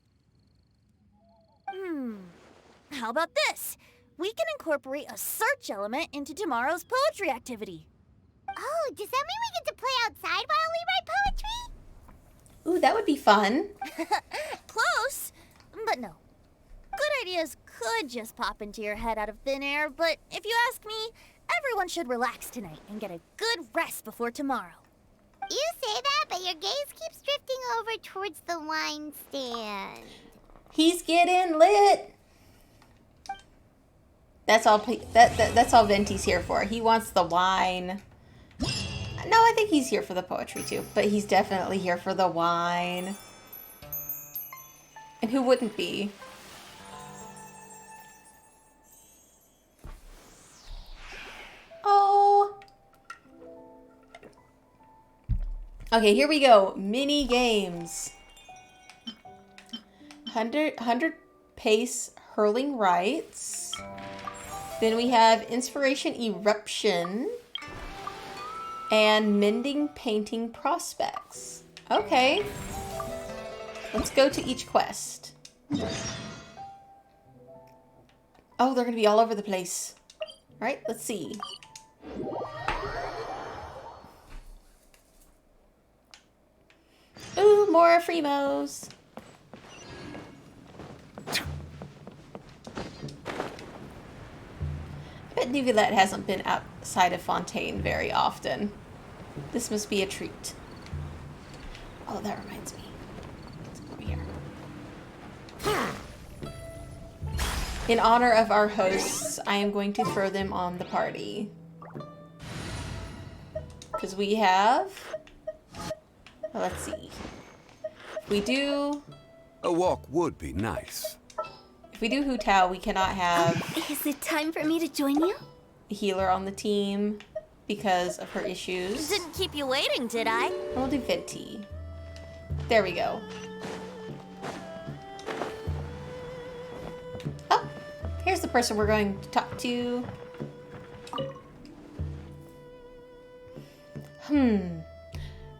How about this? We can incorporate a search element into tomorrow's poetry activity. Oh, does that mean we get to play outside while we write poetry? Ooh, that would be fun. Close, but no. Good ideas could just pop into your head out of thin air, but if you ask me, everyone should relax tonight and get a good rest before tomorrow. You say that, but your gaze keeps drifting over towards the wine stand. He's getting lit. That's all. That's all Venti's here for. He wants the wine. No, I think he's here for the poetry too, but he's definitely here for the wine. And who wouldn't be? Oh. Okay, here we go. Mini games. 100 pace hurling rights. Then we have inspiration eruption and mending painting prospects. Okay. Let's go to each quest. Oh, they're going to be all over the place. All right, let's see. Ooh, more Neuvillette hasn't been outside of Fontaine very often. This must be a treat. Oh, that reminds me. Let's go over here. In honor of our hosts, I am going to throw them on the party. Because we have... Well, let's see. If we do... A walk would be nice. If we do Hu Tao, we cannot have Is it time for me to join you? a healer on the team because of her issues. Didn't keep you waiting, did I? We'll do Venti. There we go. Oh, here's the person we're going to talk to.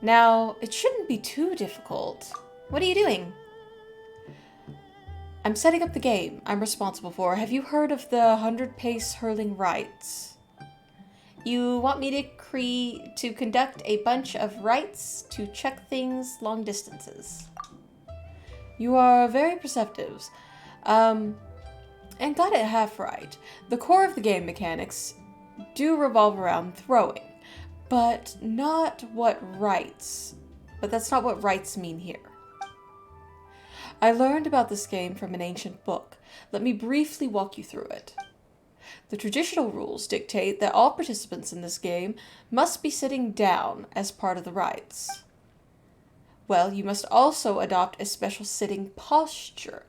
Now, it shouldn't be too difficult. What are you doing? I'm setting up the game I'm responsible for. Have you heard of the 100-pace hurling rites? You want me to conduct a bunch of rites to check things long distances. You are very perceptive. And got it half right. The core of the game mechanics do revolve around throwing, but not what rites. But that's not what rites mean here. I learned about this game from an ancient book. Let me briefly walk you through it. The traditional rules dictate that all participants in this game must be sitting down as part of the rites. Well, you must also adopt a special sitting posture,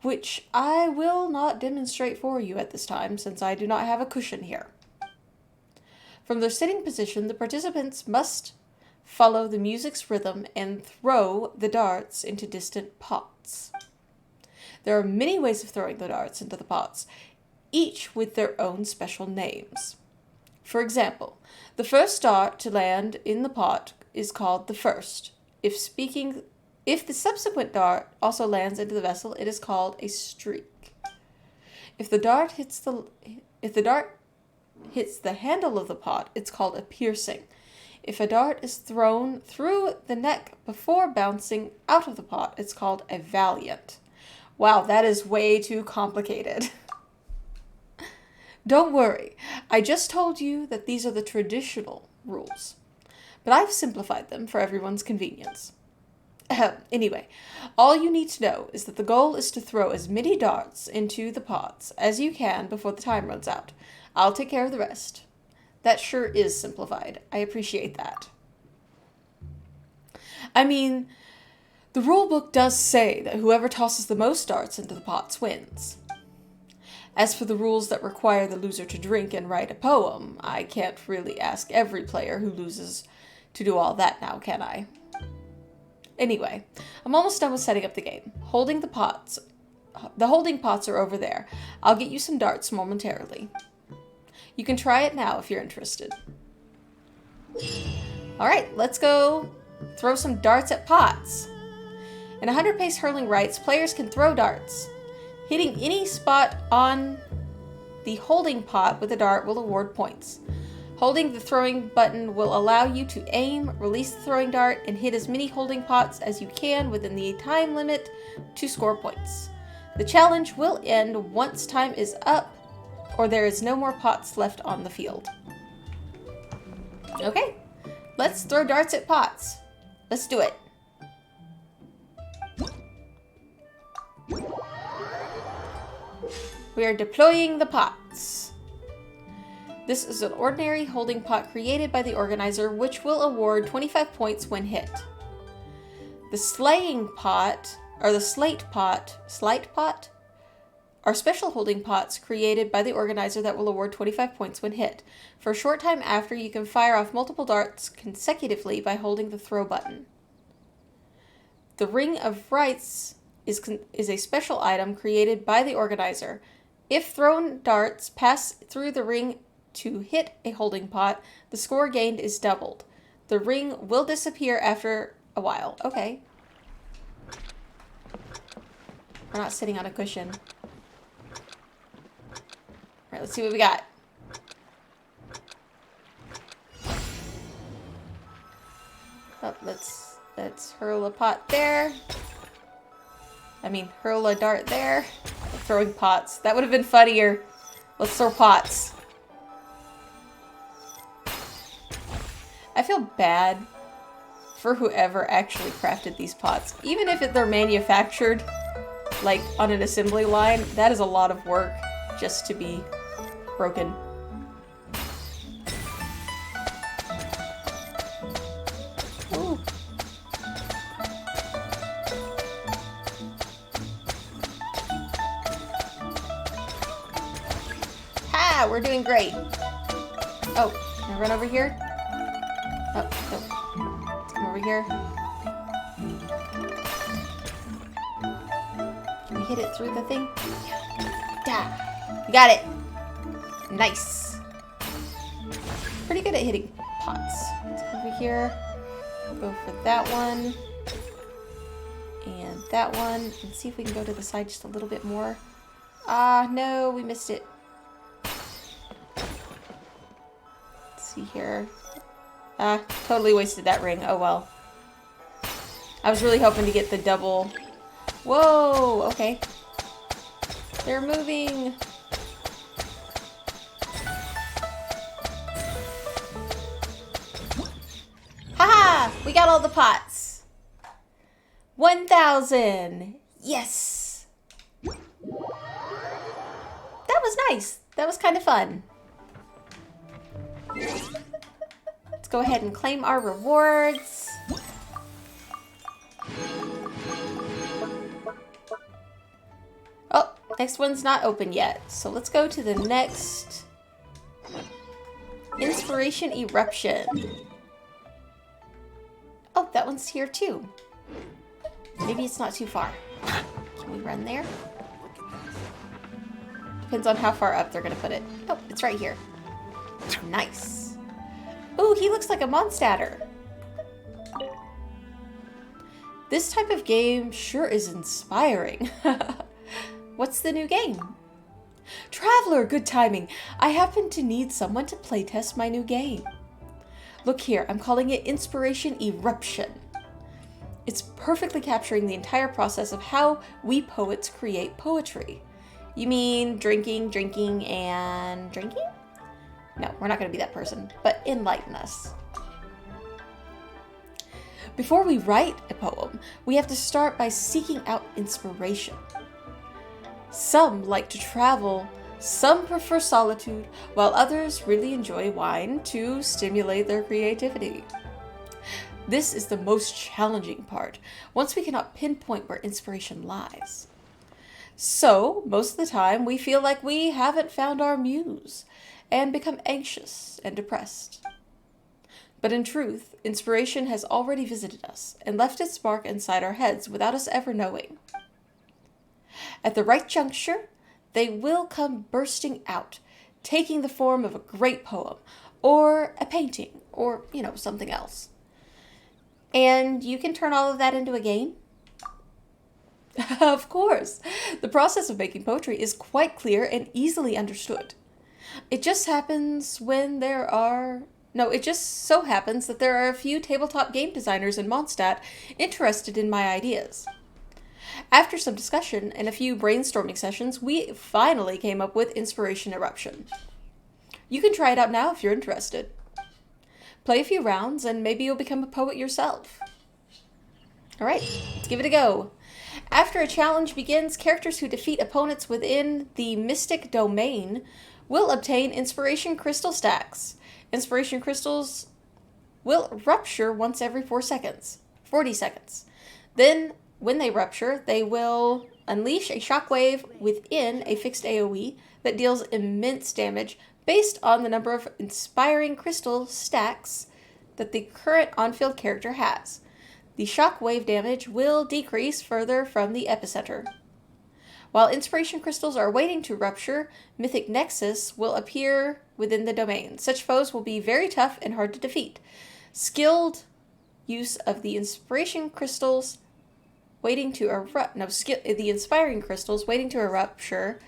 which I will not demonstrate for you at this time since I do not have a cushion here. From their sitting position, the participants must follow the music's rhythm and throw the darts into distant pots. There are many ways of throwing the darts into the pots, each with their own special names. For example, the first dart to land in the pot is called the first. If the subsequent dart also lands into the vessel, it is called a streak. If the dart hits the handle of the pot, it's called a piercing. If a dart is thrown through the neck before bouncing out of the pot, it's called a valiant. Wow, that is way too complicated. Don't worry, I just told you that these are the traditional rules, but I've simplified them for everyone's convenience. Anyway, all you need to know is that the goal is to throw as many darts into the pots as you can before the time runs out. I'll take care of the rest. That sure is simplified. I appreciate that. I mean, the rulebook does say that whoever tosses the most darts into the pots wins. As for the rules that require the loser to drink and write a poem, I can't really ask every player who loses to do all that now, can I? Anyway, I'm almost done with setting up the game. The holding pots are over there. I'll get you some darts momentarily. You can try it now if you're interested. Alright, let's go throw some darts at pots. In 100-pace hurling rites, players can throw darts. Hitting any spot on the holding pot with a dart will award points. Holding the throwing button will allow you to aim, release the throwing dart, and hit as many holding pots as you can within the time limit to score points. The challenge will end once time is up or there is no more pots left on the field. Okay, let's throw darts at pots. Let's do it. We are deploying the pots. This is an ordinary holding pot created by the organizer, which will award 25 points when hit. The slaying pot, or the slate pot, are special holding pots created by the organizer that will award 25 points when hit. For a short time after, you can fire off multiple darts consecutively by holding the throw button. The Ring of Rights is a special item created by the organizer. If thrown darts pass through the ring to hit a holding pot, the score gained is doubled. The ring will disappear after a while. Okay. We're not sitting on a cushion. Alright, let's see what we got. Oh, let's hurl a pot there. Hurl a dart there. Throwing pots. That would have been funnier. Let's throw pots. I feel bad for whoever actually crafted these pots. Even if they're manufactured, like, on an assembly line, that is a lot of work just to be broken. Ooh. Ha! We're doing great. Oh, can I run over here? Oh, no. Let's come over here. Can we hit it through the thing? Yeah. We got it. Nice. Pretty good at hitting pots. Let's go over here. Go for that one. And that one. And see if we can go to the side just a little bit more. Ah, no, we missed it. Let's see here. Ah, totally wasted that ring. Oh well. I was really hoping to get the double. Whoa, okay. They're moving. Haha! We got all the pots. 1,000. Yes. That was nice. That was kind of fun. Let's go ahead and claim our rewards. Oh, next one's not open yet. So let's go to the next Inspiration Eruption. Oh, that one's here too. Maybe it's not too far. Can we run there? Depends on how far up they're gonna put it. Oh, it's right here. Nice. Ooh, he looks like a Mondstadter. This type of game sure is inspiring. What's the new game? Traveler, good timing. I happen to need someone to playtest my new game. Look here, I'm calling it Inspiration Eruption. It's perfectly capturing the entire process of how we poets create poetry. You mean drinking, and drinking? No, we're not going to be that person, but enlighten us. Before we write a poem, we have to start by seeking out inspiration. Some like to travel, some prefer solitude, while others really enjoy wine to stimulate their creativity. This is the most challenging part, once we cannot pinpoint where inspiration lies. So, most of the time, we feel like we haven't found our muse, and become anxious and depressed. But in truth, inspiration has already visited us and left its mark inside our heads without us ever knowing. At the right juncture, they will come bursting out, taking the form of a great poem, or a painting, or, something else. And you can turn all of that into a game? Of course! The process of making poetry is quite clear and easily understood. It just so happens that there are a few tabletop game designers in Mondstadt interested in my ideas. After some discussion and a few brainstorming sessions, we finally came up with Inspiration Eruption. You can try it out now if you're interested. Play a few rounds and maybe you'll become a poet yourself. Alright, let's give it a go. After a challenge begins, characters who defeat opponents within the Mystic Domain will obtain Inspiration Crystal stacks. Inspiration Crystals will rupture once every 40 seconds. Then, when they rupture, they will unleash a shockwave within a fixed AoE that deals immense damage based on the number of Inspiring Crystal stacks that the current on-field character has. The shockwave damage will decrease further from the epicenter. While Inspiration Crystals are waiting to rupture, Mythic Nexus will appear within the domain. Such foes will be very tough and hard to defeat. Skilled use of the Inspiration Crystals waiting to the Inspiring Crystals waiting to rupture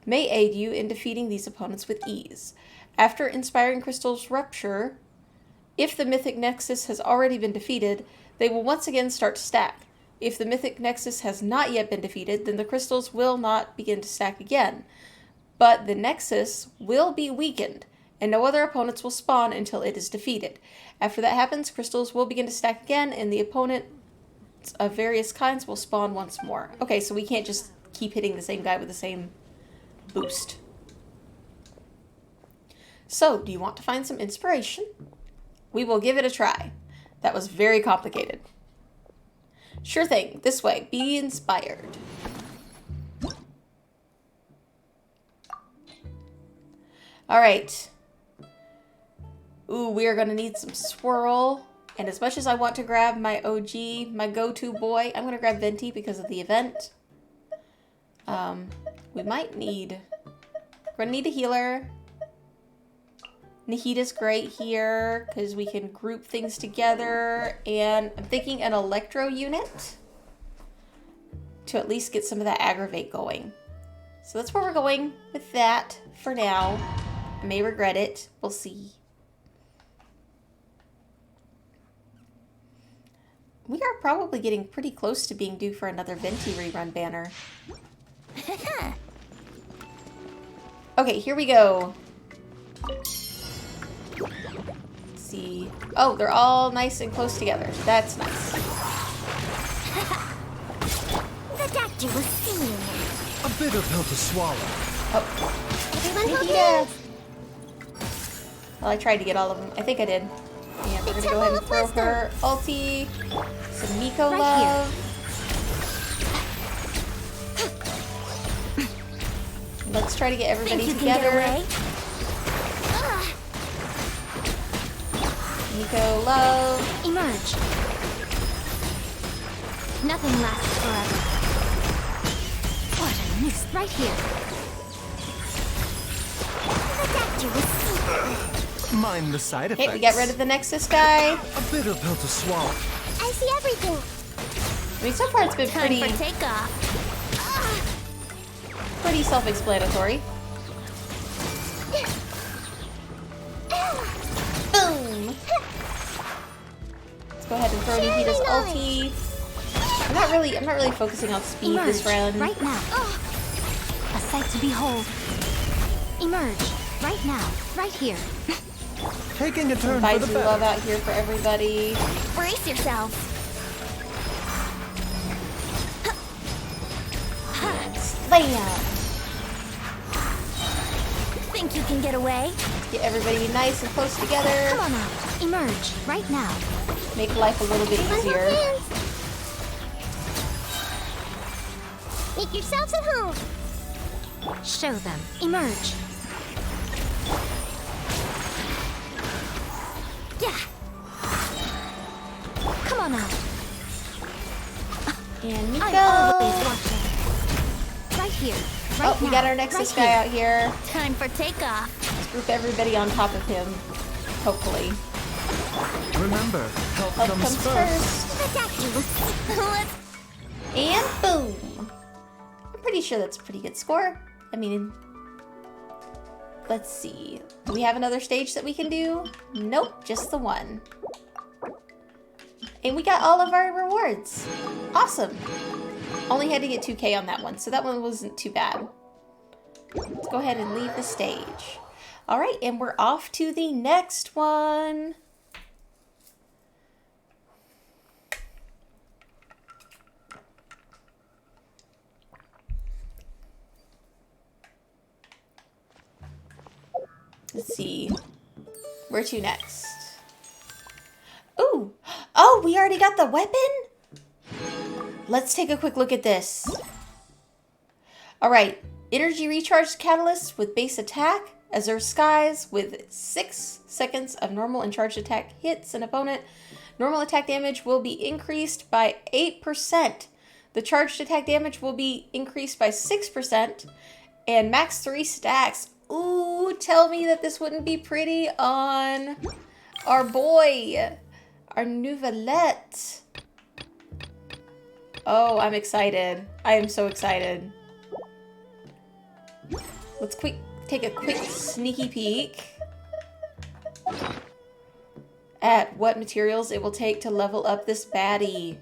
may aid you in defeating these opponents with ease. After Inspiring Crystals rupture, if the Mythic Nexus has already been defeated, they will once again start to stack. If the Mythic Nexus has not yet been defeated, then the crystals will not begin to stack again. But the Nexus will be weakened, and no other opponents will spawn until it is defeated. After that happens, crystals will begin to stack again, and the opponents of various kinds will spawn once more. Okay, so we can't just keep hitting the same guy with the same boost. So, do you want to find some inspiration? We will give it a try. That was very complicated. Sure thing. This way. Be inspired. Alright. Ooh, we are going to need some swirl. And as much as I want to grab my OG, my go-to boy, I'm going to grab Venti because of the event. We might need... We're going to need a healer. Nahita's great here because we can group things together, and I'm thinking an electro unit to at least get some of that aggravate going. So that's where we're going with that for now. I may regret it. We'll see. We are probably getting pretty close to being due for another Venti rerun banner. Okay, here we go. See. Oh, they're all nice and close together. That's nice. The doctor was seeing. A bitter pill to swallow. Oh. Everyone hold Nahita. hands. Well, I tried to get all of them. I think I did. And we're gonna go ahead and throw her ulti. Some Miko love. Let's try to get everybody together. Miko love. Emerge. Nothing lasts forever. What I missed right here. The doctor was seeing. Mind the side effects. Okay, we got rid of the Nexus guy. A bitter pill to swallow. I see everything. I mean, so far it's been Time for takeoff. pretty self-explanatory. Boom! Let's go ahead and throw Nahita's ulti. I'm not really focusing on speed this round. Right now. A sight to behold. Emerge. Right now. Right here. Taking a turn for Vibes the and better. love out here for everybody. Brace yourself. Bam! Think you can get away? Get everybody nice and close together. Come on out. Emerge. Right now. Make life a little bit easier. Make yourselves at home. Show them. Emerge. Yeah. Come on out. And Miko. I'm always watching. Right here. Right Oh, we now. got our Nexus Right guy here. out here. Time for takeoff. Let's group everybody on top of him. Hopefully. Remember, health Health comes comes first. first. The doctor was Let's And boom! I'm pretty sure that's a pretty good score. I mean, let's see. Do we have another stage that we can do? Nope, just the one. And we got all of our rewards. Awesome. Only had to get 2K on that one, so that one wasn't too bad. Let's go ahead and leave the stage. All right, and we're off to the next one. Let's see. Where to next? Ooh! Oh, we already got the weapon? Let's take a quick look at this. Alright. Energy recharge catalyst with base attack. Azure skies with 6 seconds of normal and charged attack hits an opponent. Normal attack damage will be increased by 8%. The charged attack damage will be increased by 6%. And max 3 stacks. Ooh, tell me that this wouldn't be pretty on our boy, our Nouvelette. Oh, I'm excited. I am so excited. Let's take a quick sneaky peek at what materials it will take to level up this baddie.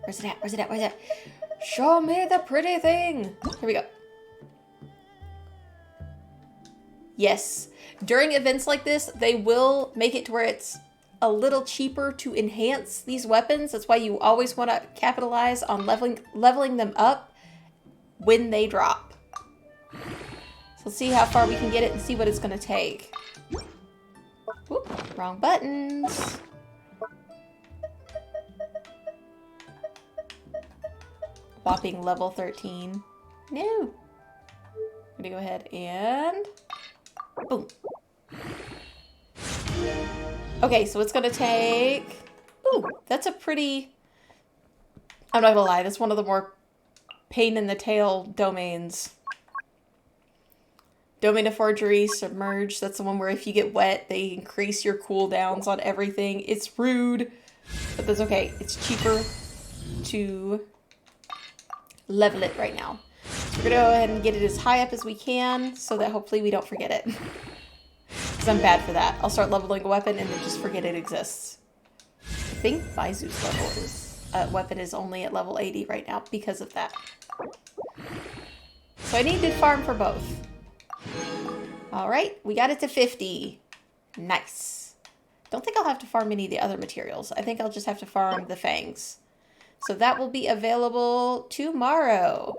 Where's it at? Where's it at? Where's it at? Show me the pretty thing. Here we go. Yes. During events like this, they will make it to where it's a little cheaper to enhance these weapons. That's why you always want to capitalize on leveling them up when they drop. So let's see how far we can get it and see what it's going to take. Oop, wrong buttons. Whopping level 13. No. I'm gonna go ahead and boom. Okay, so it's gonna take... Ooh, that's a pretty... I'm not gonna lie, that's one of the more pain in the tail domains. Domain of Forgery, Submerge, that's the one where if you get wet, they increase your cooldowns on everything. It's rude, but that's okay. It's cheaper to level it right now. So we're gonna go ahead and get it as high up as we can so that hopefully we don't forget it. Because I'm bad for that. I'll start leveling a weapon and then just forget it exists. I think Baizu's level is weapon is only at level 80 right now because of that. So I need to farm for both. Alright, we got it to 50. Nice. Don't think I'll have to farm any of the other materials. I think I'll just have to farm the fangs. So that will be available tomorrow.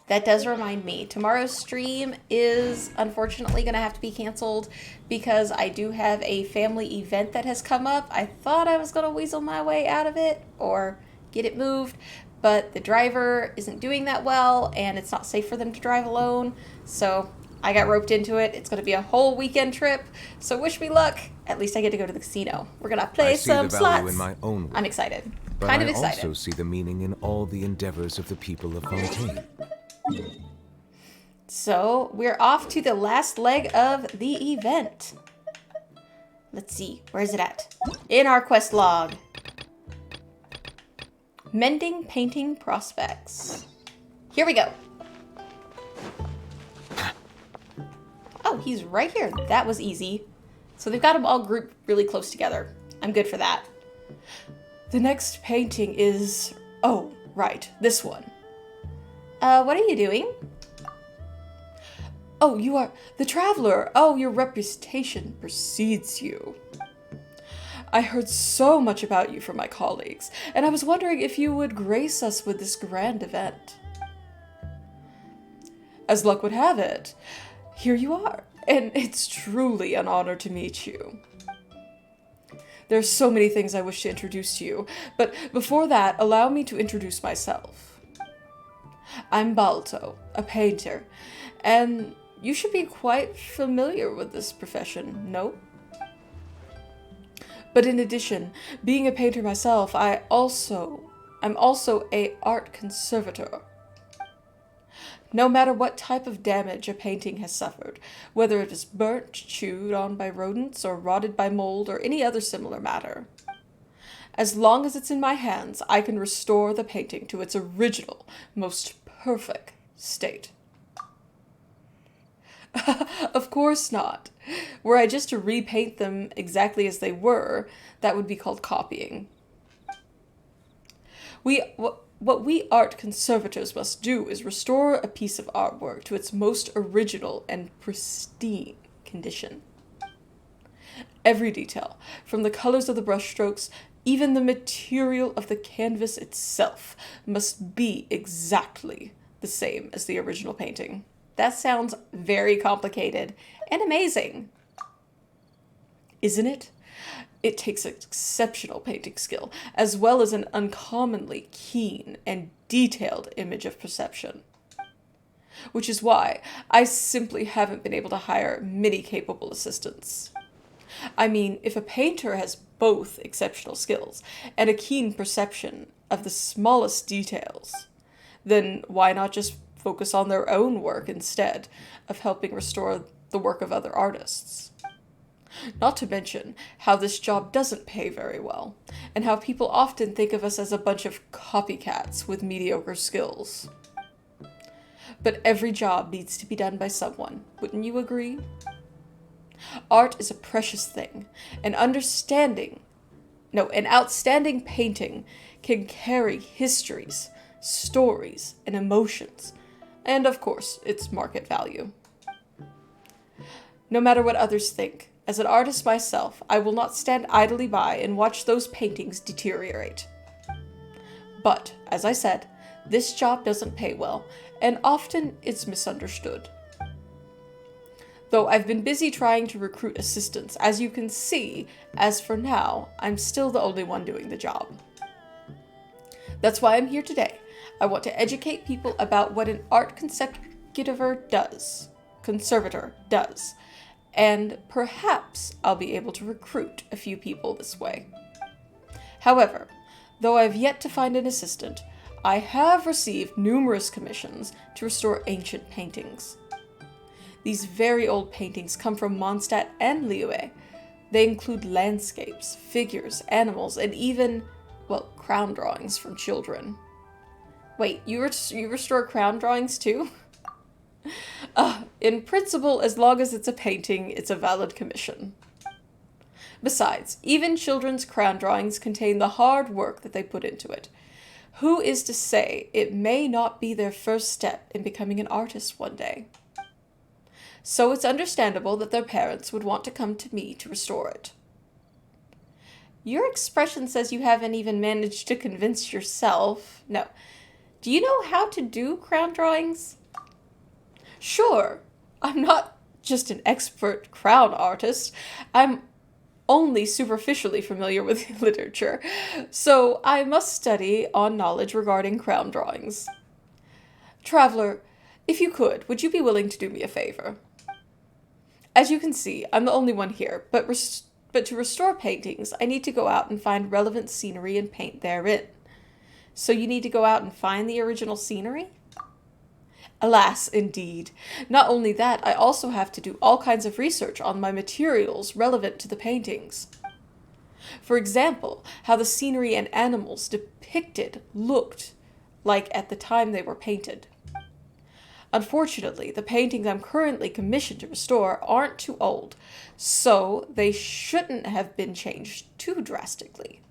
That does remind me, tomorrow's stream is unfortunately going to have to be canceled because I do have a family event that has come up. I thought I was going to weasel my way out of it or get it moved, but the driver isn't doing that well and it's not safe for them to drive alone. So I got roped into it. It's going to be a whole weekend trip. So wish me luck. At least I get to go to the casino. We're going to play some slots. I see the value in my own work, I'm excited. but Kind of I excited. also see the meaning in all the endeavors of the people of Fontaine. So we're off to the last leg of the event. Let's see, where is it at? In our quest log. Mending painting prospects. Here we go. Oh, he's right here. That was easy. So they've got them all grouped really close together. I'm good for that. The next painting is... Oh, right, this one. What are you doing? Oh, you are the traveler. Oh, your reputation precedes you. I heard so much about you from my colleagues, and I was wondering if you would grace us with this grand event. As luck would have it, here you are, and it's truly an honor to meet you. There's so many things I wish to introduce to you, but before that, allow me to introduce myself. I'm Balto, a painter, and you should be quite familiar with this profession, no? But in addition, being a painter myself, I'm also a art conservator. No matter what type of damage a painting has suffered, whether it is burnt, chewed on by rodents, or rotted by mold, or any other similar matter, as long as it's in my hands, I can restore the painting to its original, most perfect state. Of course not. Were I just to repaint them exactly as they were, that would be called copying. What we art conservators must do is restore a piece of artwork to its most original and pristine condition. Every detail, from the colors of the brushstrokes, even the material of the canvas itself, must be exactly the same as the original painting. That sounds very complicated and amazing. Isn't it? It takes exceptional painting skill, as well as an uncommonly keen and detailed image of perception. Which is why I simply haven't been able to hire many capable assistants. I mean, if a painter has both exceptional skills and a keen perception of the smallest details, then why not just focus on their own work instead of helping restore the work of other artists? Not to mention how this job doesn't pay very well, and how people often think of us as a bunch of copycats with mediocre skills. But every job needs to be done by someone, wouldn't you agree? Art is a precious thing, an outstanding painting can carry histories, stories, and emotions and of course, its market value. No matter what others think, as an artist myself, I will not stand idly by and watch those paintings deteriorate. But, as I said, this job doesn't pay well, and often it's misunderstood. Though I've been busy trying to recruit assistants, as you can see, as for now, I'm still the only one doing the job. That's why I'm here today. I want to educate people about what an art conservator does, and perhaps I'll be able to recruit a few people this way. However, though I've yet to find an assistant, I have received numerous commissions to restore ancient paintings. These very old paintings come from Mondstadt and Liyue. They include landscapes, figures, animals, and even, well, crown drawings from children. Wait, you restore crown drawings too? In principle, as long as it's a painting, it's a valid commission. Besides, even children's crown drawings contain the hard work that they put into it. Who is to say it may not be their first step in becoming an artist one day? So it's understandable that their parents would want to come to me to restore it. Your expression says you haven't even managed to convince yourself. No. Do you know how to do crown drawings? Sure, I'm not just an expert crown artist. I'm only superficially familiar with literature, so I must study on knowledge regarding crown drawings. Traveler, if you could you be willing to do me a favor? As you can see, I'm the only one here, but to restore paintings, I need to go out and find relevant scenery and paint therein. So you need to go out and find the original scenery? Alas, indeed. Not only that, I also have to do all kinds of research on my materials relevant to the paintings. For example, how the scenery and animals depicted looked like at the time they were painted. Unfortunately, the paintings I'm currently commissioned to restore aren't too old, so they shouldn't have been changed too drastically.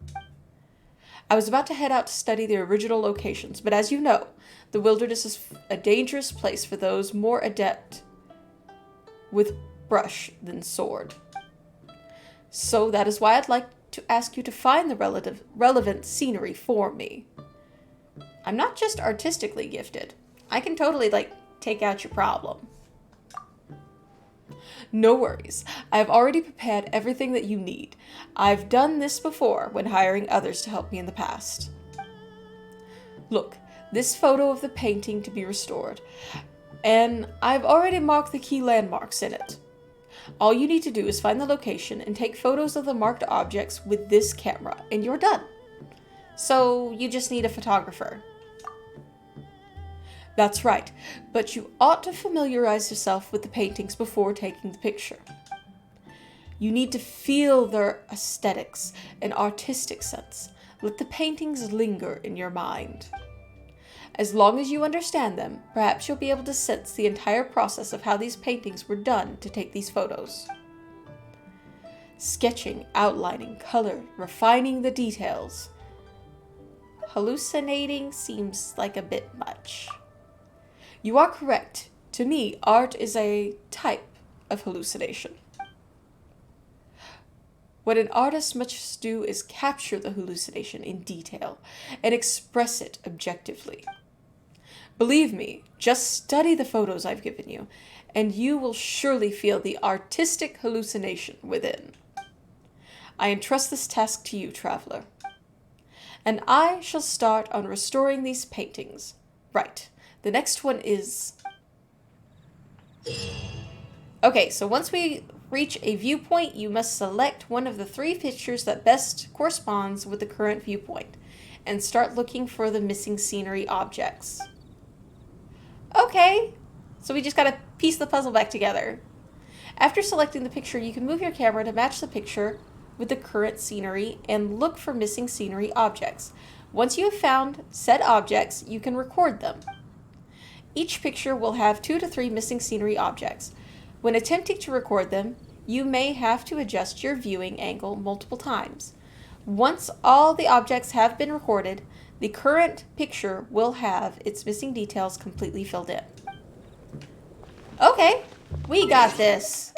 I was about to head out to study the original locations, but as you know, the wilderness is a dangerous place for those more adept with brush than sword. So that is why I'd like to ask you to find the relevant scenery for me. I'm not just artistically gifted. I can totally, take out your problem. No worries. I have already prepared everything that you need. I've done this before when hiring others to help me in the past. Look, this photo of the painting to be restored, and I've already marked the key landmarks in it. All you need to do is find the location and take photos of the marked objects with this camera, and you're done. So you just need a photographer. That's right, but you ought to familiarize yourself with the paintings before taking the picture. You need to feel their aesthetics and artistic sense. Let the paintings linger in your mind. As long as you understand them, perhaps you'll be able to sense the entire process of how these paintings were done to take these photos. Sketching, outlining, color, refining the details. Hallucinating seems like a bit much. You are correct. To me, art is a type of hallucination. What an artist must do is capture the hallucination in detail and express it objectively. Believe me, just study the photos I've given you, and you will surely feel the artistic hallucination within. I entrust this task to you, traveler. And I shall start on restoring these paintings. Right. The next one is... Okay, so once we reach a viewpoint, you must select one of the 3 pictures that best corresponds with the current viewpoint, and start looking for the missing scenery objects. Okay, so we just gotta piece the puzzle back together. After selecting the picture, you can move your camera to match the picture with the current scenery and look for missing scenery objects. Once you have found said objects, you can record them. Each picture will have 2 to 3 missing scenery objects. When attempting to record them, you may have to adjust your viewing angle multiple times. Once all the objects have been recorded, the current picture will have its missing details completely filled in. Okay, we got this.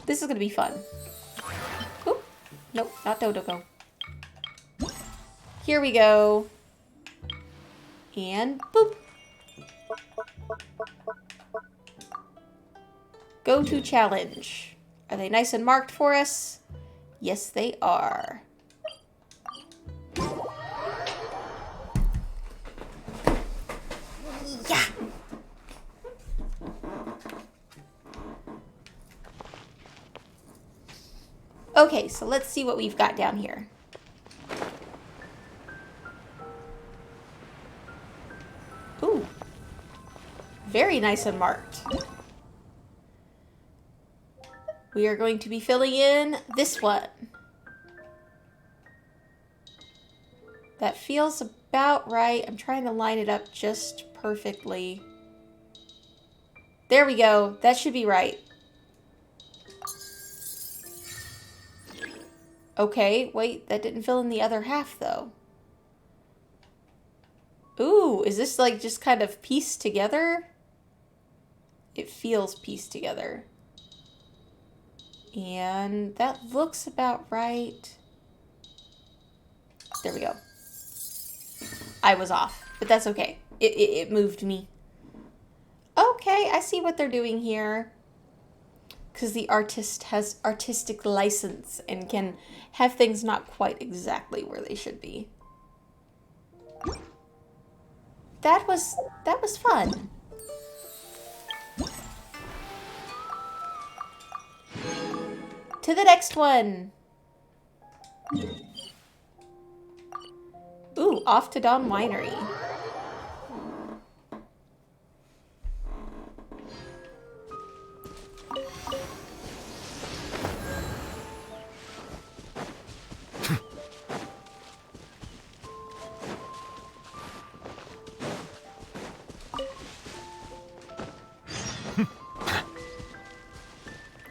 This is gonna be fun. Oop. Nope, not Dodoko. Here we go. And boop. Go to challenge. Are they nice and marked for us? Yes, they are. Yeah. Okay, so let's see what we've got down here. Ooh. Very nice and marked. We are going to be filling in this one. That feels about right. I'm trying to line it up just perfectly. There we go. That should be right. Okay, wait, that didn't fill in the other half though. Ooh, is this like just kind of pieced together? It feels pieced together. And that looks about right. There we go. I was off, but that's okay. It moved me. Okay, I see what they're doing here. Because the artist has artistic license and can have things not quite exactly where they should be. That was fun. To the next one. Ooh, off to Dawn Winery.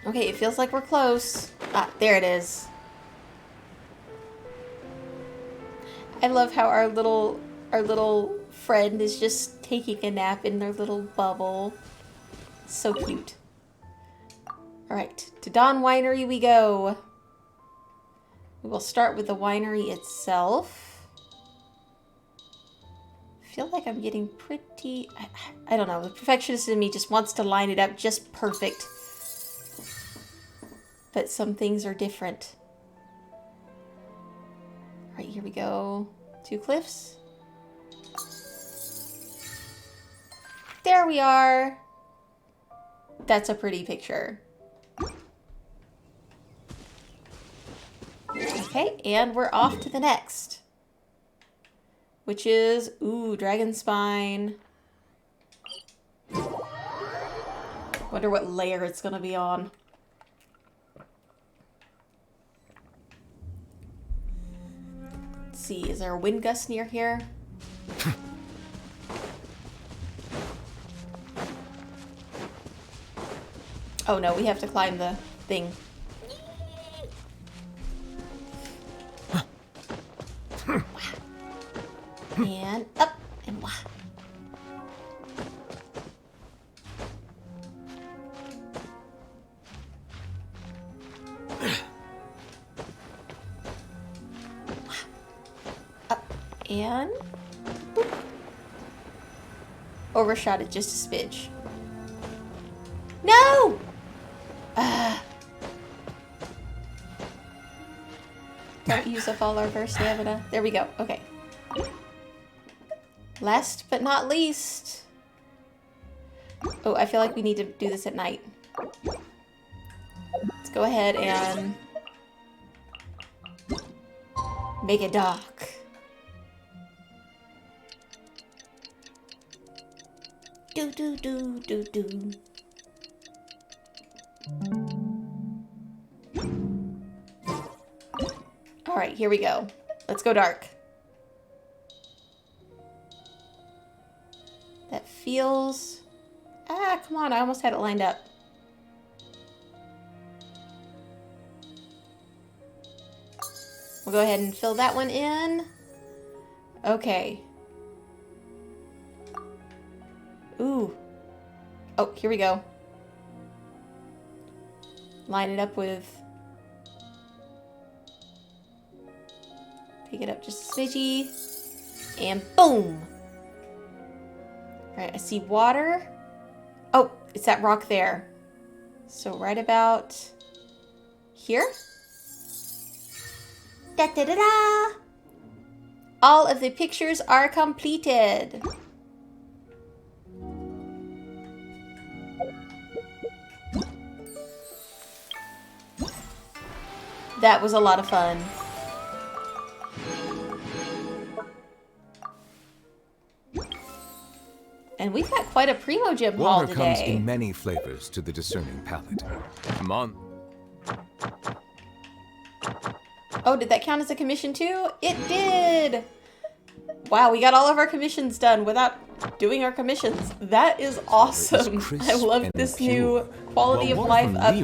Okay, it feels like we're close. Ah, there it is. I love how our little friend is just taking a nap in their little bubble. So cute. Alright, to Dawn Winery we go. We will start with the winery itself. I feel like I'm getting pretty... I don't know, the perfectionist in me just wants to line it up just perfect. But some things are different. Alright, here we go. 2 cliffs. There we are. That's a pretty picture. Okay, and we're off to the next. Which is, ooh, Dragon Spine. Wonder what layer it's gonna be on. Let's see, is there a wind gust near here? Oh no, we have to climb the thing. And up and wah. Up and boop. Overshot it just a smidge. No! Don't use up all our burst stamina. There we go. Okay. Last but not least. Oh, I feel like we need to do this at night. Let's go ahead and make it dark. Do do do do do. All right, here we go. Let's go dark. That feels... Ah, come on, I almost had it lined up. We'll go ahead and fill that one in. Okay. Ooh. Oh, here we go. Line it up with... Pick it up just a smidgy. And boom! Alright, I see water. Oh, it's that rock there. So right about here. Da da da da! All of the pictures are completed. That was a lot of fun. And we've got quite a Primo Gym haul Water comes today. in many flavors to the discerning palate. Come on. Oh, did that count as a commission too? It did! Wow, we got all of our commissions done without doing our commissions. That is awesome. crisp I love and this pure, new quality while of water life from update.